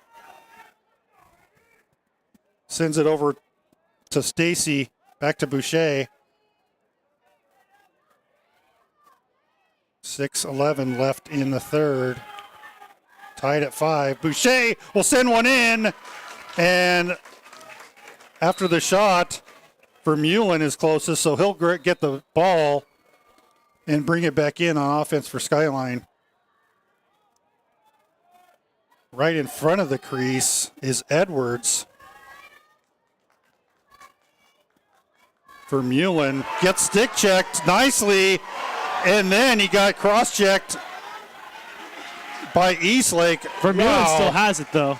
Sends it over to Stacy. Back to Boucher. 6:11 left in the third. Tied at 5. Boucher will send one in. And after the shot, Vermeulen is closest, so he'll get the ball and bring it back in on offense for Skyline. Right in front of the crease is Edwards. Vermeulen gets stick checked nicely, and then he got cross checked by Eastlake.
Vermeulen still has it though.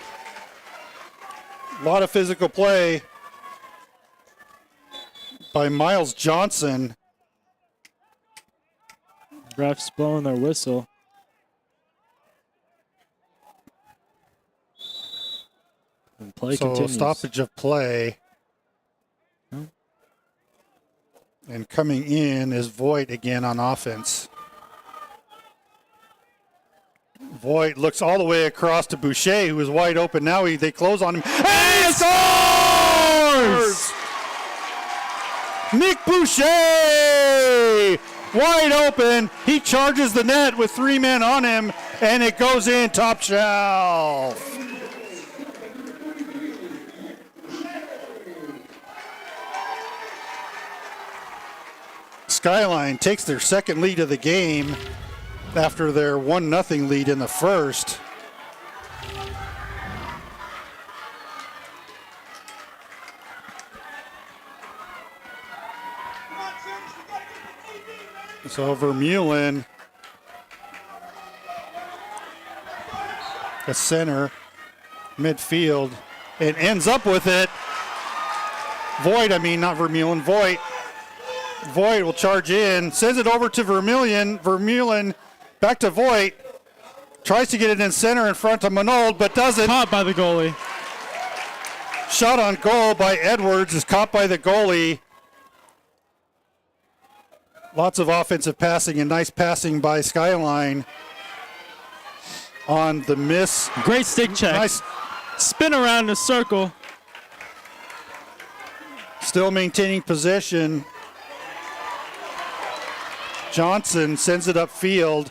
A lot of physical play by Miles Johnson.
Refs blowing their whistle. And play continues.
Stoppage of play. And coming in is Voigt again on offense. Voigt looks all the way across to Boucher, who is wide open. Now they close on him. And he scores! Nick Boucher! Wide open. He charges the net with 3 men on him, and it goes in top shelf. Skyline takes their second lead of the game after their 1-0 lead in the first. So Vermeulen, the center, midfield, and ends up with it. Voigt, not Vermeulen, Voigt. Voigt will charge in, sends it over to Vermeulen. Vermeulen back to Voigt. Tries to get it in center in front of Manold, but doesn't.
Caught by the goalie.
Shot on goal by Edwards is caught by the goalie. Lots of offensive passing and nice passing by Skyline on the miss.
Great stick check.
Nice.
Spin around in a circle.
Still maintaining possession. Johnson sends it upfield.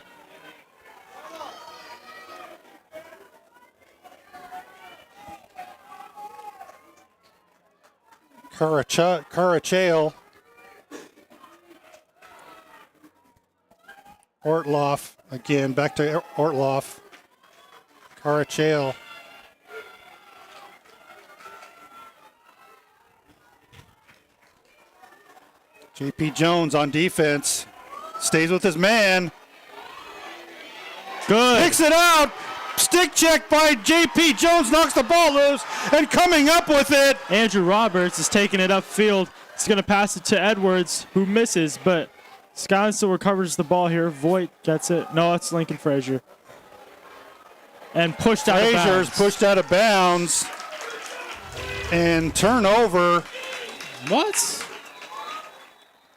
Carachale. Ortloff again, back to Ortloff. Carachale. JP Jones on defense. Stays with his man.
Good.
Picks it out. Stick check by JP Jones, knocks the ball loose, and coming up with it.
Andrew Roberts is taking it upfield. He's going to pass it to Edwards, who misses, but Skyline still recovers the ball here. Voigt gets it. No, it's Lincoln Frazier. And pushed out of bounds.
Frazier's pushed out of bounds. And turnover.
What?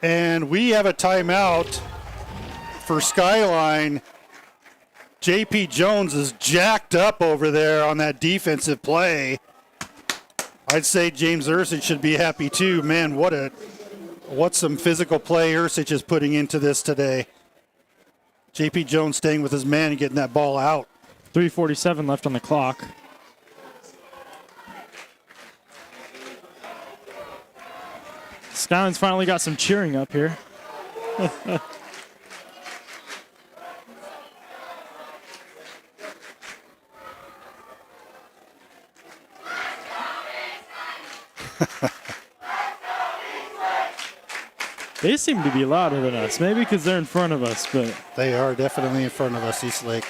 And we have a timeout for Skyline. JP Jones is jacked up over there on that defensive play. I'd say James Ursich should be happy too. Man, what some physical play Ursich is putting into this today. JP Jones staying with his man and getting that ball out.
3:47 left on the clock. Skyline's finally got some cheering up here. They seem to be louder than us. Maybe because they're in front of us, but
They are definitely in front of us, Eastlake.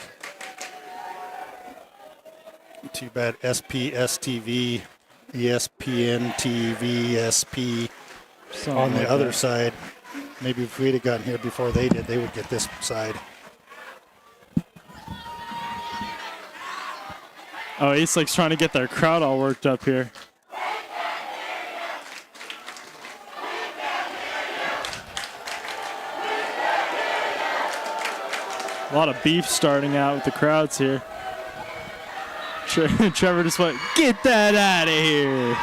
Too bad SPS TV, ESPN TV, SP
something
on the
like
other
that.
side. Maybe if we'd have gotten here before they did, they would get this side.
Oh, Eastlake's trying to get their crowd all worked up here. A lot of beef starting out with the crowds here. Trevor just went, "Get that out of here."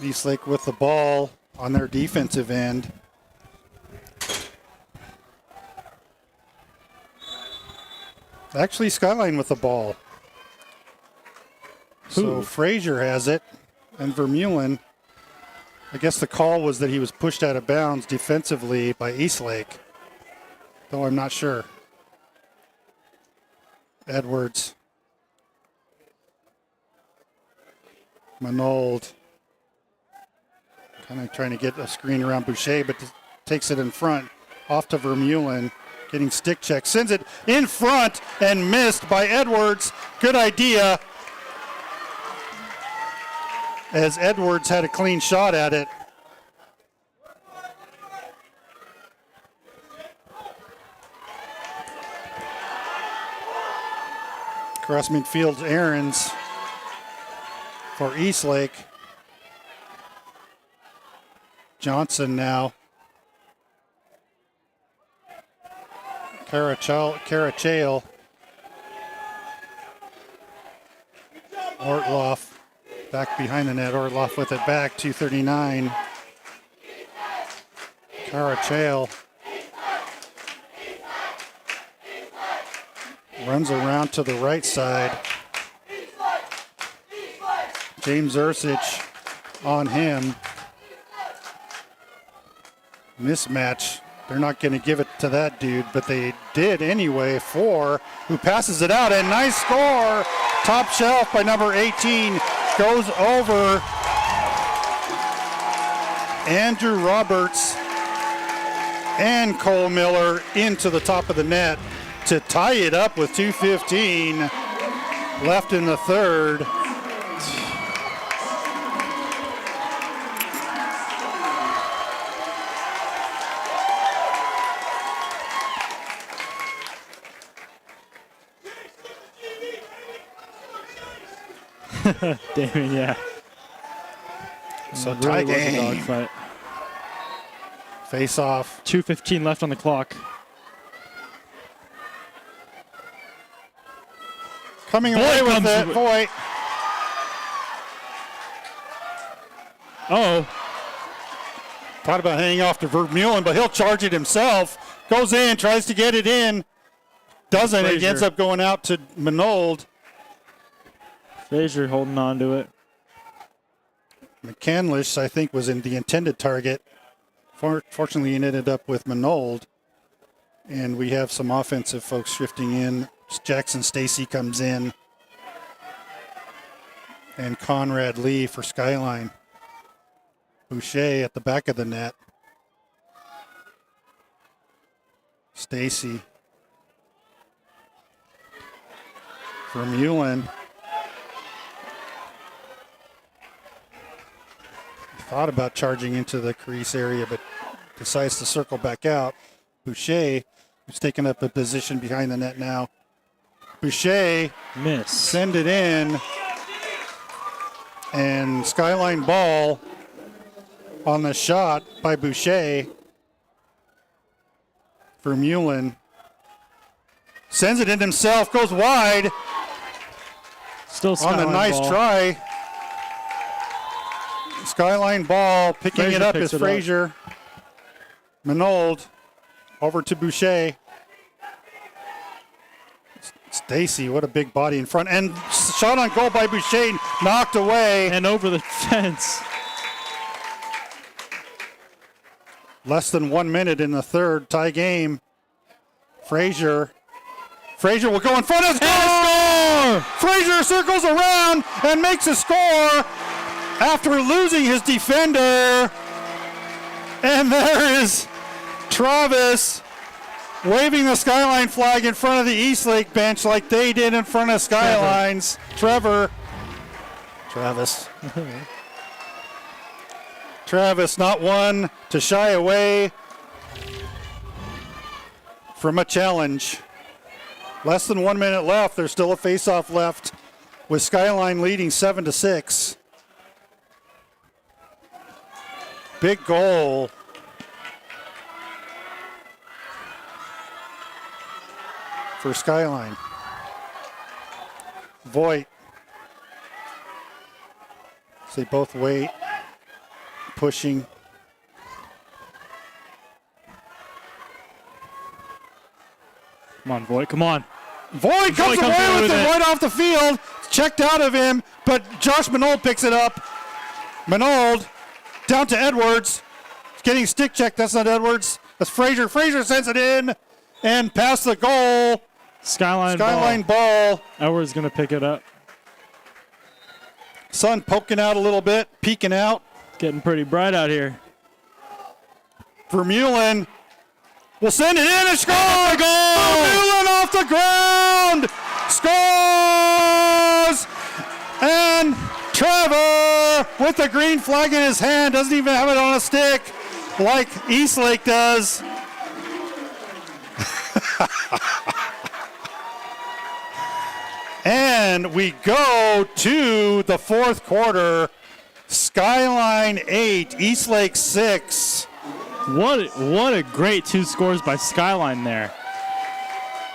Eastlake with the ball on their defensive end. Actually, Skyline with the ball. So
Who?
Frazier has it, and Vermeulen. I guess the call was that he was pushed out of bounds defensively by Eastlake, though I'm not sure. Edwards. Manold. Kind of trying to get a screen around Boucher, but takes it in front. Off to Vermeulen. Getting stick check. Sends it in front and missed by Edwards. Good idea. As Edwards had a clean shot at it. Across midfield, Aarons for Eastlake. Johnson now. Carachale. Ortloff back behind the net. Ortloff with it back. 2:39. Carachale runs around to the right side. James Ursich on him. Mismatch. They're not going to give it to that dude, but they did anyway. Four, who passes it out, and nice score. Top shelf by number 18 goes over Andrew Roberts and Cole Miller into the top of the net to tie it up with 2:15 left in the third.
Damien, yeah.
So
It
tie
really was a
game.
dogfight.
Face off.
2:15 left on the clock.
Coming away with
comes
it.
with-
Voigt.
Oh,
Thought about hanging off to Vermeulen, but he'll charge it himself. Goes in, tries to get it in. Doesn't. It
Frazier.
ends up going out to Manold.
Frazier holding on to it.
McCandlish, I think, was in the intended target. Fortunately, it ended up with Manold. And we have some offensive folks shifting in. Jackson Stacy comes in. And Conrad Lee for Skyline. Boucher at the back of the net. Stacy. Vermeulen. Thought about charging into the crease area, but decides to circle back out. Boucher, who's taking up a position behind the net now. Boucher,
Miss.
send it in. And Skyline ball on the shot by Boucher. Vermeulen sends it in himself, goes wide
Still
on
Skyline
the nice
ball.
try. Skyline ball, picking
Frazier
it up
picks
is
it up.
Frazier. Manold over to Boucher. Stacy, what a big body in front. And shot on goal by Boucher, knocked away.
And over the fence.
Less than 1 minute in the third, tie game. Frazier will go in front of score! Frazier circles around and makes a score after losing his defender. And there is Travis waving the Skyline flag in front of the Eastlake bench like they did in front of Skylines. Travis. Travis, not one to shy away from a challenge. Less than 1 minute left. There's still a face-off left with Skyline leading 7-6. Big goal. For Skyline. Voigt. They both wait. Pushing.
Come on, Voigt. Come on.
Voigt comes away with it right off the field. Checked out of him, but Josh Manold picks it up. Manold down to Edwards. Getting stick checked. That's not Edwards. That's Frazier. Frazier sends it in and past the goal.
Skyline
ball.
Edwards going to pick it up.
Sun poking out a little bit, peeking out.
Getting pretty bright out here.
Vermeulen will send it in and score! Vermeulen off the ground! Scores! And Trevor with the green flag in his hand, doesn't even have it on a stick like Eastlake does. And we go to the fourth quarter. Skyline 8, Eastlake 6.
What a great two scores by Skyline there.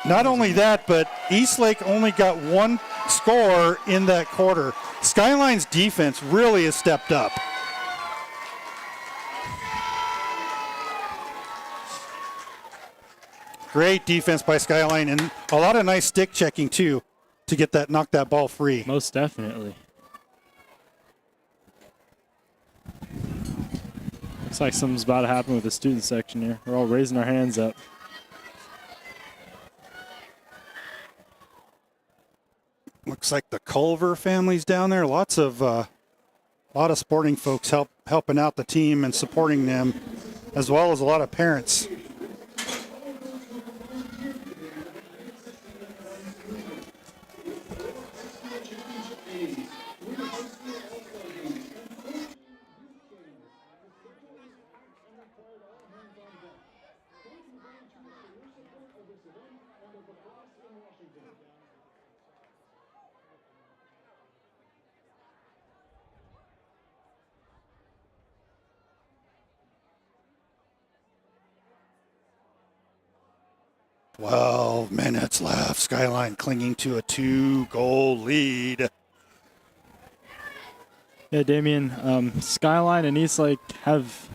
Not only that, but Eastlake only got one score in that quarter. Skyline's defense really has stepped up. Great defense by Skyline and a lot of nice stick checking too to get that, knock that ball free.
Most definitely. Looks like something's about to happen with the student section here. We're all raising our hands up.
Looks like the Culver family's down there. Lots of lot of sporting folks helping out the team and supporting them, as well as a lot of parents. 12 minutes left. Skyline clinging to a 2-goal lead.
Yeah, Damien, Skyline and Eastlake have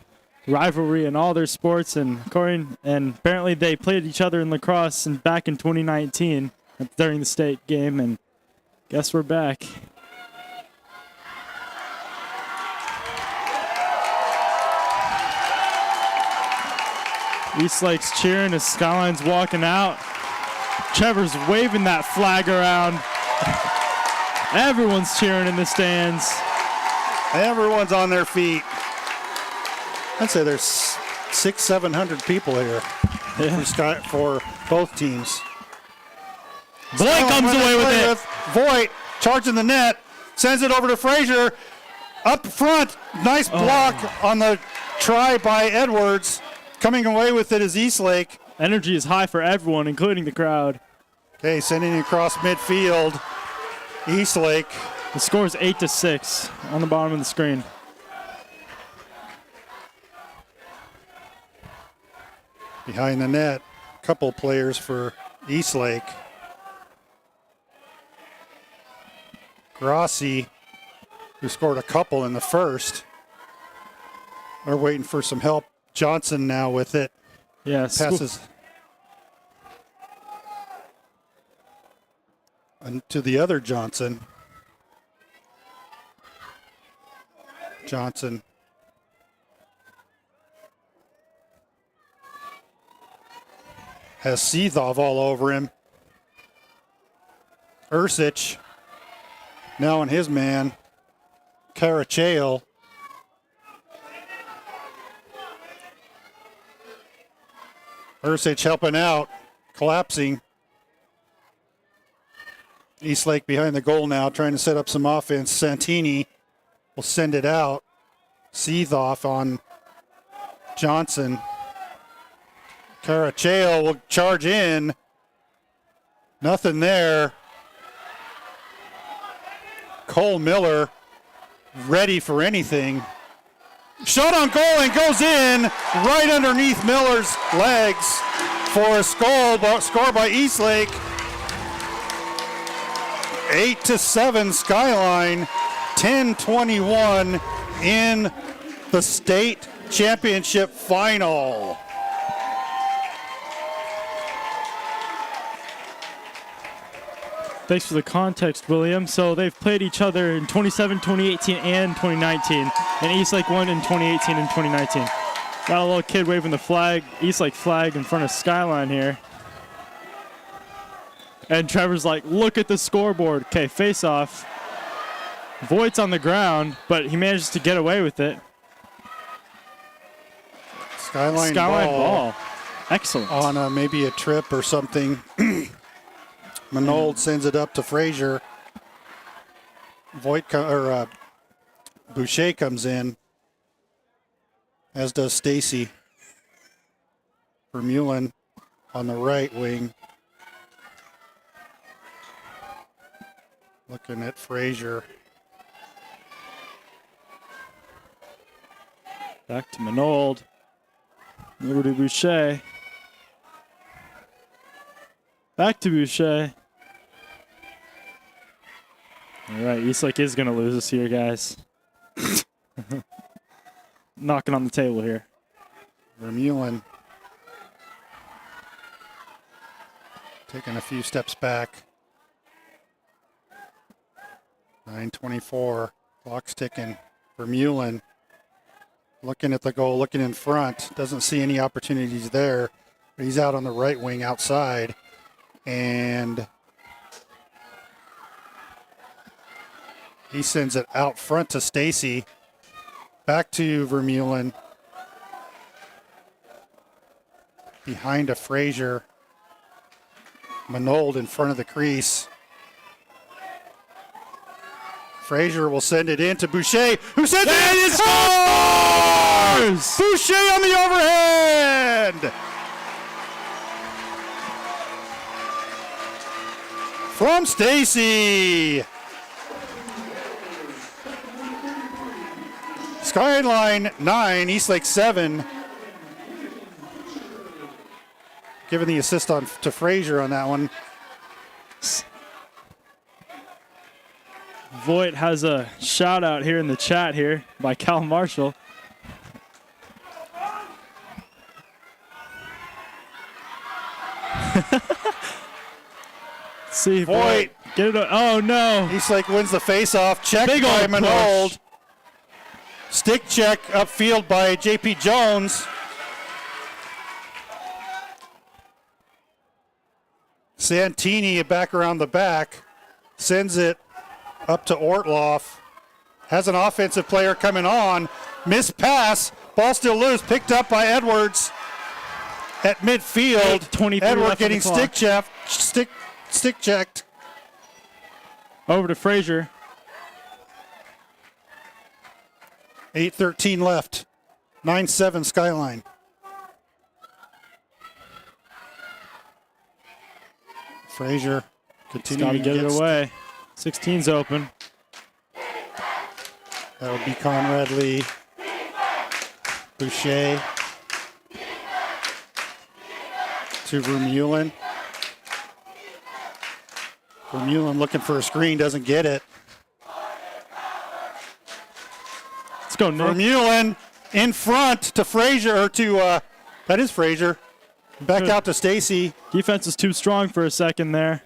rivalry in all their sports, and apparently they played each other in lacrosse back in 2019 during the state game, and guess we're back. Eastlake's cheering as Skyline's walking out. Trevor's waving that flag around. Everyone's cheering in the stands.
Everyone's on their feet. I'd say there's 600-700 people here for both teams.
Voigt comes away with it.
Voigt charging the net, sends it over to Frazier. Up front, nice block on the try by Edwards. Coming away with it is Eastlake.
Energy is high for everyone, including the crowd.
Okay, sending it across midfield. Eastlake.
The score is 8-6 on the bottom of the screen.
Behind the net, a couple players for Eastlake. Grossi, who scored a couple in the first. They're waiting for some help. Johnson now with it.
Yes.
Passes to the other Johnson. Johnson. Has Seethov all over him. Ursich now on his man. Carachale. Ursich helping out. Collapsing. Eastlake behind the goal now, trying to set up some offense. Santini will send it out. Seethoff on Johnson. Carachale will charge in. Nothing there. Cole Miller ready for anything. Shot on goal and goes in right underneath Miller's legs for a score by Eastlake. 8-7 Skyline, 10-21 in the state championship final.
Thanks for the context, William. So they've played each other in 2017, 2018, and 2019. And Eastlake won in 2018 and 2019. Got a little kid waving the flag, Eastlake flag in front of Skyline here. And Trevor's like, look at the scoreboard. Okay, face off. Voigt's on the ground, but he manages to get away with it.
Skyline
ball. Excellent.
On maybe a trip or something. Manold sends it up to Frazier. Boucher comes in, as does Stacy. Vermeulen on the right wing. Looking at Frazier.
Back to Manold. Over to Boucher. Back to Boucher. All right, Eastlake is going to lose this here, guys. Knocking on the table here.
Vermeulen taking a few steps back. 9:24, clock's ticking. Vermeulen looking at the goal, looking in front. Doesn't see any opportunities there. But he's out on the right wing outside. And he sends it out front to Stacy. Back to Vermeulen. Behind a Frazier. Manold in front of the crease. Frazier will send it in to Boucher, who sends it in and scores! Boucher on the overhead! From Stacy. Skyline 9, Eastlake 7. giving the assist to Frazier on that one.
Voigt has a shout out here in the chat here by Cal Marshall. See
Voigt.
Get it. Oh no.
Eastlake wins the face-off. Check
Big
by
old
Manold.
push.
Stick check upfield by J.P. Jones. Santini back around the back. Sends it up to Ortloff. Has an offensive player coming on. Missed pass. Ball still loose. Picked up by Edwards at midfield.
8:23
Edwards
left on
getting
the clock.
stick checked.
Over to Frazier.
8:13 left. 9-7 Skyline. Frazier
Got
continuing
to get it away. 16's open.
That would be Conrad Lee. Boucher. To Vermeulen. Vermeulen looking for a screen, doesn't get it.
Let's go, Nick.
Vermeulen in front to Frazier, or to, that is Frazier. Back
Good.
out to Stacy.
Defense is too strong for a second there.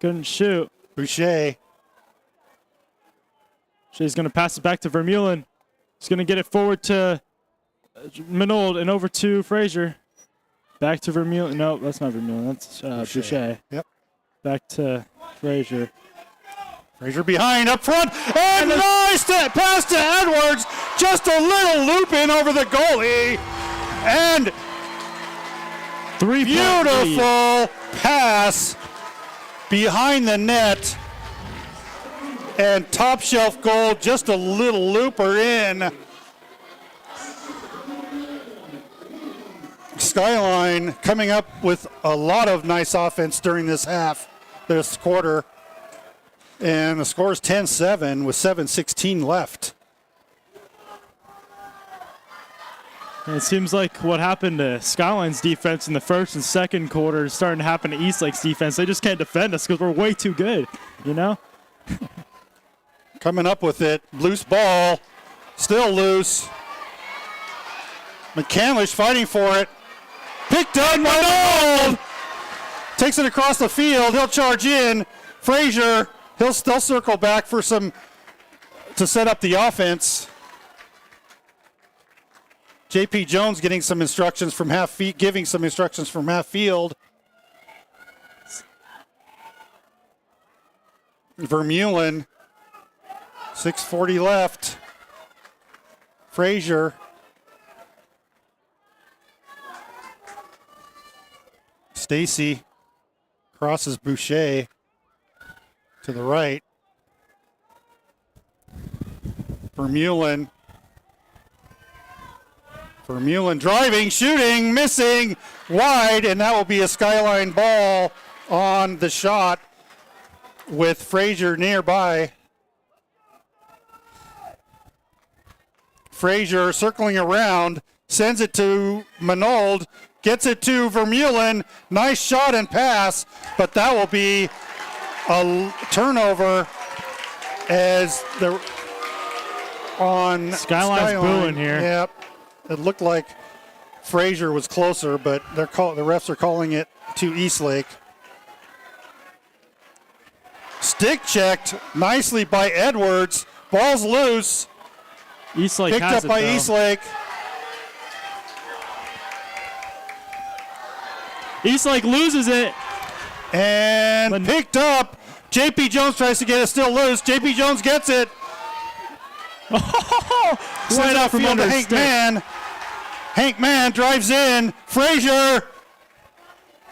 Couldn't shoot.
Boucher.
She's going to pass it back to Vermeulen. He's going to get it forward to Manold and over to Frazier. Back to Vermeulen. No, that's not Vermeulen. That's Boucher.
Yep.
Back to Frazier.
Frazier behind, up front, and nice pass to Edwards. Just a little loop in over the goalie. And beautiful pass behind the net. And top shelf goal, just a little looper in. Skyline coming up with a lot of nice offense during this quarter. And the score is 10-7 with 7:16 left.
And it seems like what happened to Skyline's defense in the first and second quarter is starting to happen to Eastlake's defense. They just can't defend us because we're way too good, you know?
Coming up with it, loose ball, still loose. McCandlish fighting for it. Picked up by Manold. Takes it across the field. He'll charge in. Frazier, they'll circle back for to set up the offense. J.P. Jones getting some instructions from giving some instructions from half field. Vermeulen, 6:40 left. Frazier. Stacy crosses Boucher to the right. Vermeulen driving, shooting, missing, wide, and that will be a Skyline ball on the shot with Frazier nearby. Frazier circling around, sends it to Manold, gets it to Vermeulen. Nice shot and pass, but that will be a turnover as the on
Skyline's booing here.
Yep. It looked like Frazier was closer, but the refs are calling it to Eastlake. Stick checked nicely by Edwards. Ball's loose.
Eastlake
Picked
has
up by
it, though.
Eastlake.
Eastlake loses it.
And picked up. J.P. Jones tries to get it still loose. J.P. Jones gets it.
Right out from
field
under
to
his
Hank
stick.
Mann. Hank Mann drives in. Frazier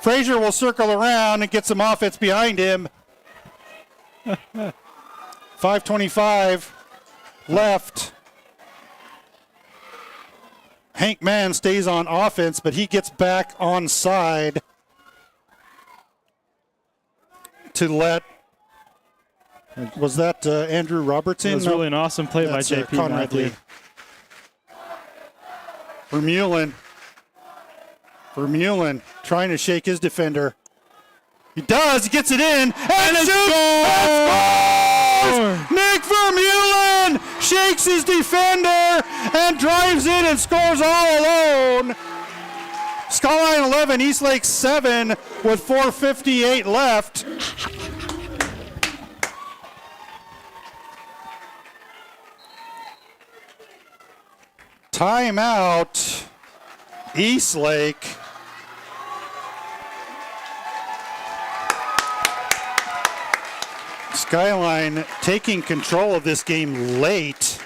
will circle around and get some offense behind him. 5:25 left. Hank Mann stays on offense, but he gets back onside to let. Was that Andrew Robertson?
It was really an awesome play by
That's,
JP.
Conrad Lee. Vermeulen Vermeulen trying to shake his defender. He does. He gets it in. And
it's
shoots! And scores! Nick Vermeulen shakes his defender and drives in and scores all alone. Skyline 11, Eastlake 7 with 4:58 left. Timeout, Eastlake. Skyline taking control of this game late.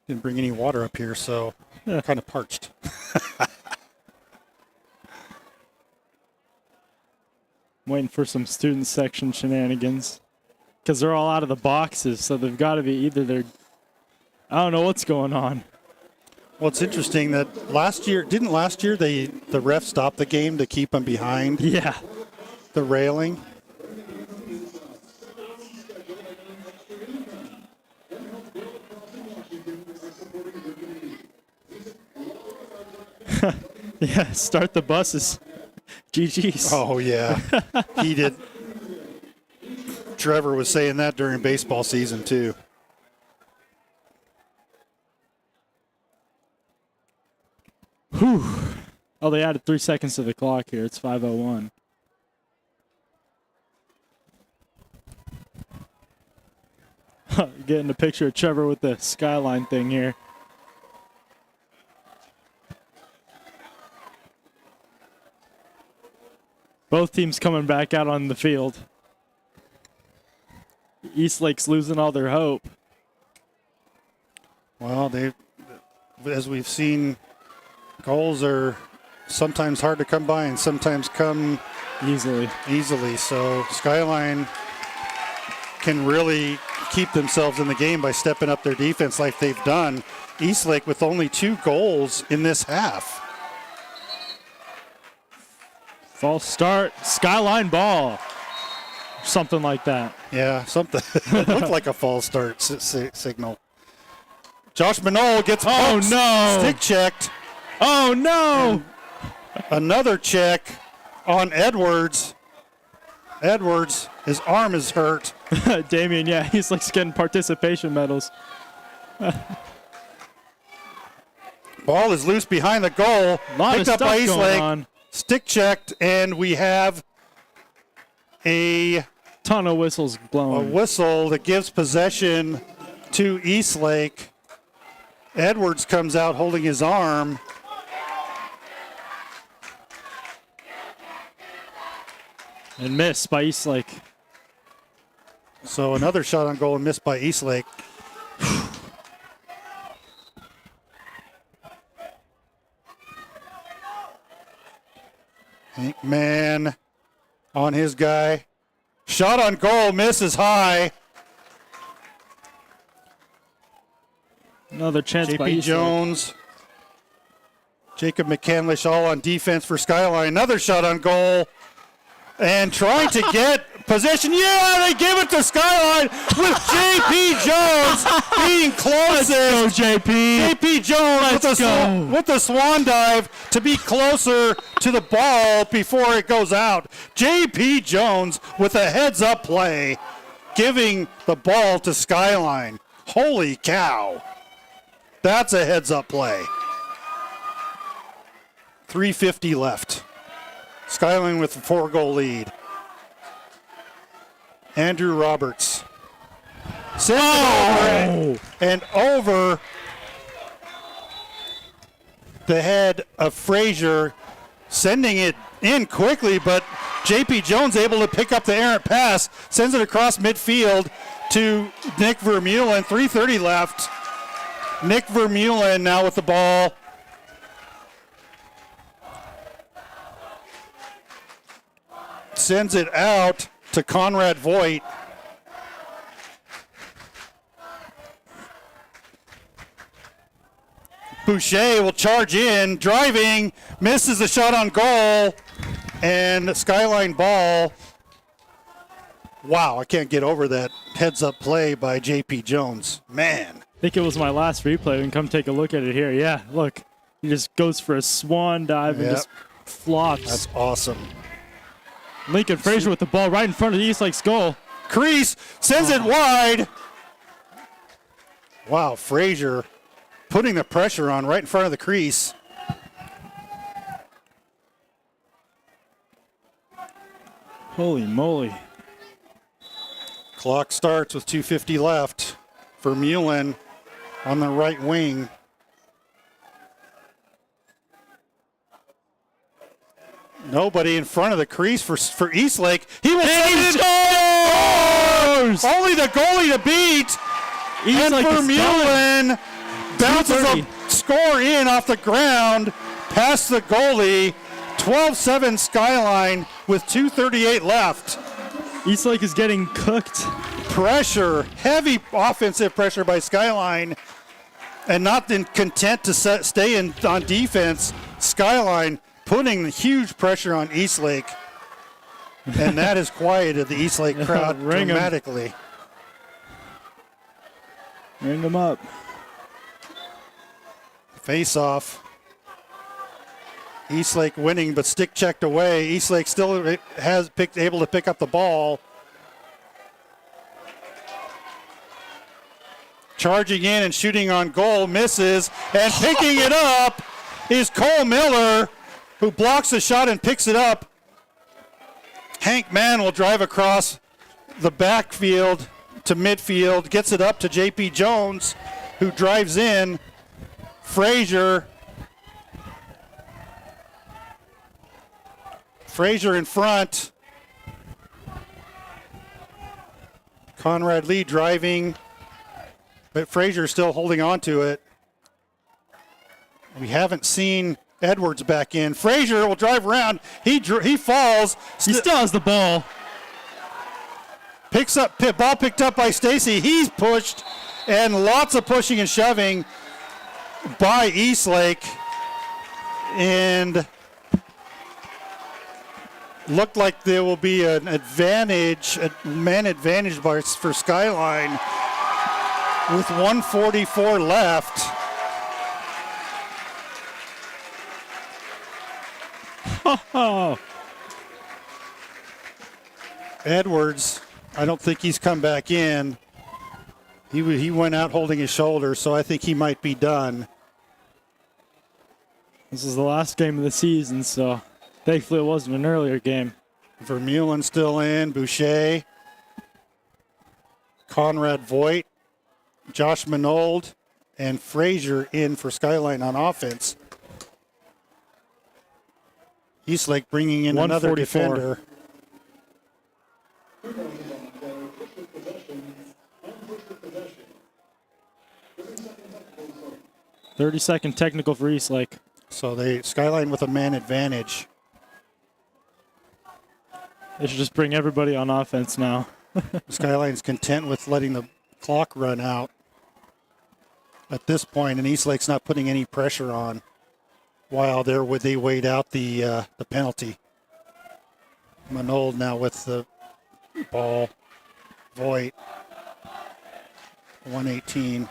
Didn't bring any water up here, so kind of parched.
Waiting for some student section shenanigans because they're all out of the boxes, so they've got to be either I don't know what's going on.
Well, it's interesting that last year the ref stop the game to keep them behind
Yeah.
the railing.
Yeah, start the buses. GG's.
Oh, yeah. He did. Trevor was saying that during baseball season, too.
Whew. Oh, they added 3 seconds to the clock here. It's 5:01. Getting a picture of Trevor with the Skyline thing here. Both teams coming back out on the field. Eastlake's losing all their hope.
Well, as we've seen, goals are sometimes hard to come by and sometimes come
Easily.
So Skyline can really keep themselves in the game by stepping up their defense like they've done. Eastlake with only 2 goals in this half.
False start. Skyline ball. Something like that.
Yeah, something. It looked like a false start signal. Josh Minole gets pumped, stick checked.
Oh, no.
Another check on Edwards. Edwards, his arm is hurt.
Damien, yeah, he's like getting participation medals.
Ball is loose behind the goal.
Lot
Picked
of
up by
stuff going
Eastlake.
on.
Stick checked, and we have a
Ton of whistles blowing.
whistle that gives possession to Eastlake. Edwards comes out holding his arm.
And missed by Eastlake.
So another shot on goal and missed by Eastlake. Man on his guy. Shot on goal, misses high.
Another chance by
JP
Eastlake.
Jones. Jacob McCandlish all on defense for Skyline. Another shot on goal. And trying to get possession. Yeah, they give it to Skyline with JP Jones being closest.
Let's go, JP.
JP Jones with the swan dive to be closer to the ball before it goes out. JP Jones with a heads-up play, giving the ball to Skyline. Holy cow. That's a heads-up play. 3:50 left. Skyline with a 4-goal lead. Andrew Roberts sends it over and over the head of Frazier, sending it in quickly, but JP Jones able to pick up the errant pass, sends it across midfield to Nick Vermeulen. 3:30 left. Nick Vermeulen now with the ball. Sends it out to Conrad Voigt. Boucher will charge in, driving, misses the shot on goal, and Skyline ball Wow, I can't get over that heads-up play by J.P. Jones. Man.
I think it was my last replay. We can come take a look at it here. Yeah, look. He just goes for a swan dive and just flops.
That's awesome.
Lincoln Frazier with the ball right in front of the Eastlake's goal.
Crease sends it wide. Wow, Frazier putting the pressure on right in front of the crease.
Holy moly.
Clock starts with 2:50 left. Vermeulen on the right wing. Nobody in front of the crease for Eastlake. He will save it.
Scores!
Only the goalie to beat.
Eastlake
And
is
Vermeulen bounces a
2:30.
score in off the ground past the goalie. 12-7 Skyline with 2:38 left.
Eastlake is getting cooked.
Pressure, heavy offensive pressure by Skyline, and not content to stay on defense. Skyline putting huge pressure on Eastlake, and that has quieted the Eastlake crowd
Ring 'em.
dramatically.
Ring them up.
Face off. Eastlake winning, but stick checked away. Eastlake still able to pick up the ball. Charging in and shooting on goal, misses, and picking it up is Cole Miller, who blocks the shot and picks it up. Hank Mann will drive across the backfield to midfield, gets it up to J.P. Jones, who drives in. Frazier in front. Conrad Lee driving, but Frazier still holding on to it. We haven't seen Edwards back in. Frazier will drive around. He falls.
He still has the ball.
Picks up, ball picked up by Stacy. He's pushed, and lots of pushing and shoving by Eastlake. And looked like there will be an advantage, a man advantage for Skyline with 1:44 left.
Oh.
Edwards, I don't think he's come back in. He went out holding his shoulder, so I think he might be done.
This is the last game of the season, so thankfully it wasn't an earlier game.
Vermeulen still in, Boucher, Conrad Voigt, Josh Minold, and Frazier in for Skyline on offense. Eastlake bringing in another
144.
defender.
30-second technical for Eastlake.
So Skyline with a man advantage.
They should just bring everybody on offense now.
Skyline's content with letting the clock run out at this point, and Eastlake's not putting any pressure on while they wait out the penalty. Manold now with the ball. Voigt, 118.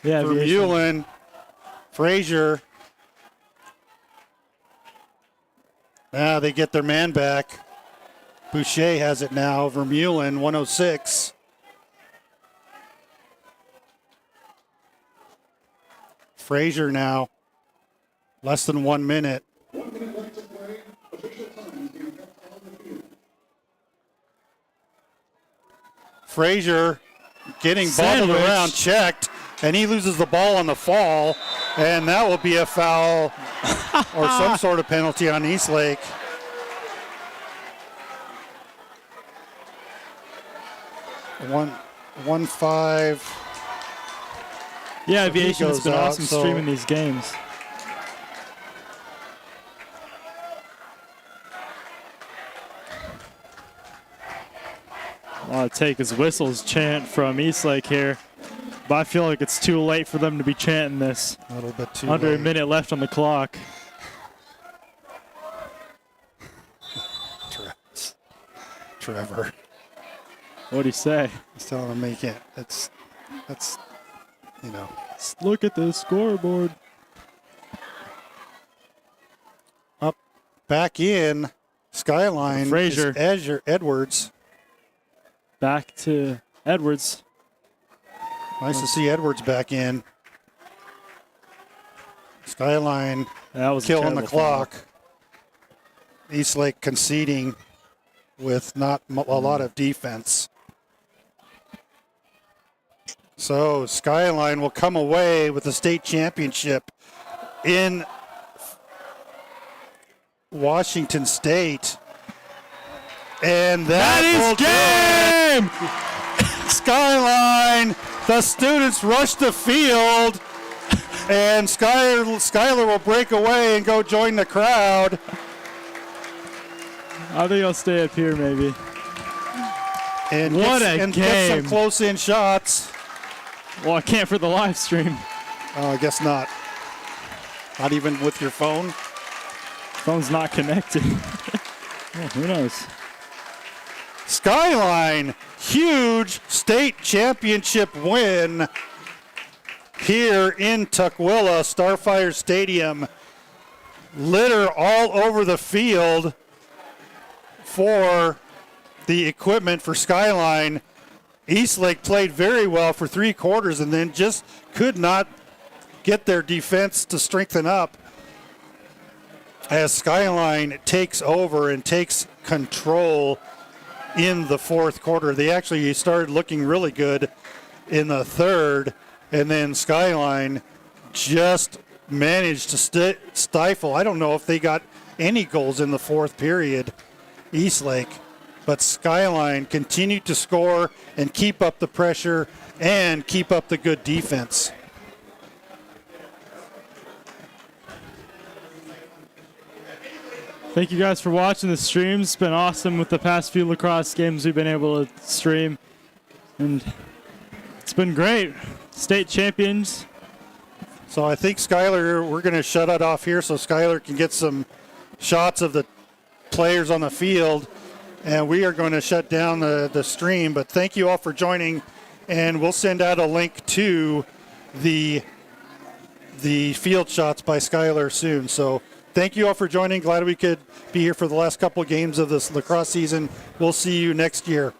Yeah,
Vermeulen, Frazier. Now they get their man back. Boucher has it now. Vermeulen, 106. Frazier now, less than 1 minute.
1 minute left to play. Official time is being kept on the field.
Frazier getting bobbled
Sandwich.
around, checked, and he loses the ball on the fall, and that will be a foul or some sort of penalty on Eastlake. One 5.
Yeah,
So he
Aviation has
goes
been
out,
awesome
so-
streaming these games. All it take is whistles chant from Eastlake here. But I feel like it's too late for them to be chanting this.
A little bit too
Under
late.
a minute left on the clock.
Trevor.
What'd he say?
He's telling him he can't. That's, you know.
Let's look at the scoreboard.
Up, back in. Skyline.
Frazier.
Is Edwards.
Back to Edwards.
Nice to see Edwards back in. Skyline
That was a
killing the
terrible foul.
clock. Eastlake conceding with not a lot of defense. So Skyline will come away with the state championship in Washington State. And that
is game!
Skyline, the students rush the field, and Skylar will break away and go join the crowd.
I think I'll stay up here maybe.
And
What a
get
game.
some close-in shots.
Well, I can't for the live stream.
Oh, I guess not. Not even with your phone?
Phone's not connected. Oh, who knows?
Skyline, huge state championship win here in Tukwila, Starfire Stadium. Litter all over the field for the equipment for Skyline. Eastlake played very well for 3 quarters and then just could not get their defense to strengthen up as Skyline takes over and takes control in the 4th quarter. They actually started looking really good in the 3rd, and then Skyline just managed to stifle. I don't know if they got any goals in the 4th period, Eastlake, but Skyline continued to score and keep up the pressure and keep up the good defense.
Thank you guys for watching the stream. It's been awesome with the past few lacrosse games we've been able to stream. And it's been great. State champions.
So I think Skylar, we're going to shut it off here so Skylar can get some shots of the players on the field. And we are going to shut down the stream. But thank you all for joining. And we'll send out a link to the field shots by Skylar soon. So thank you all for joining. Glad we could be here for the last couple of games of this lacrosse season. We'll see you next year.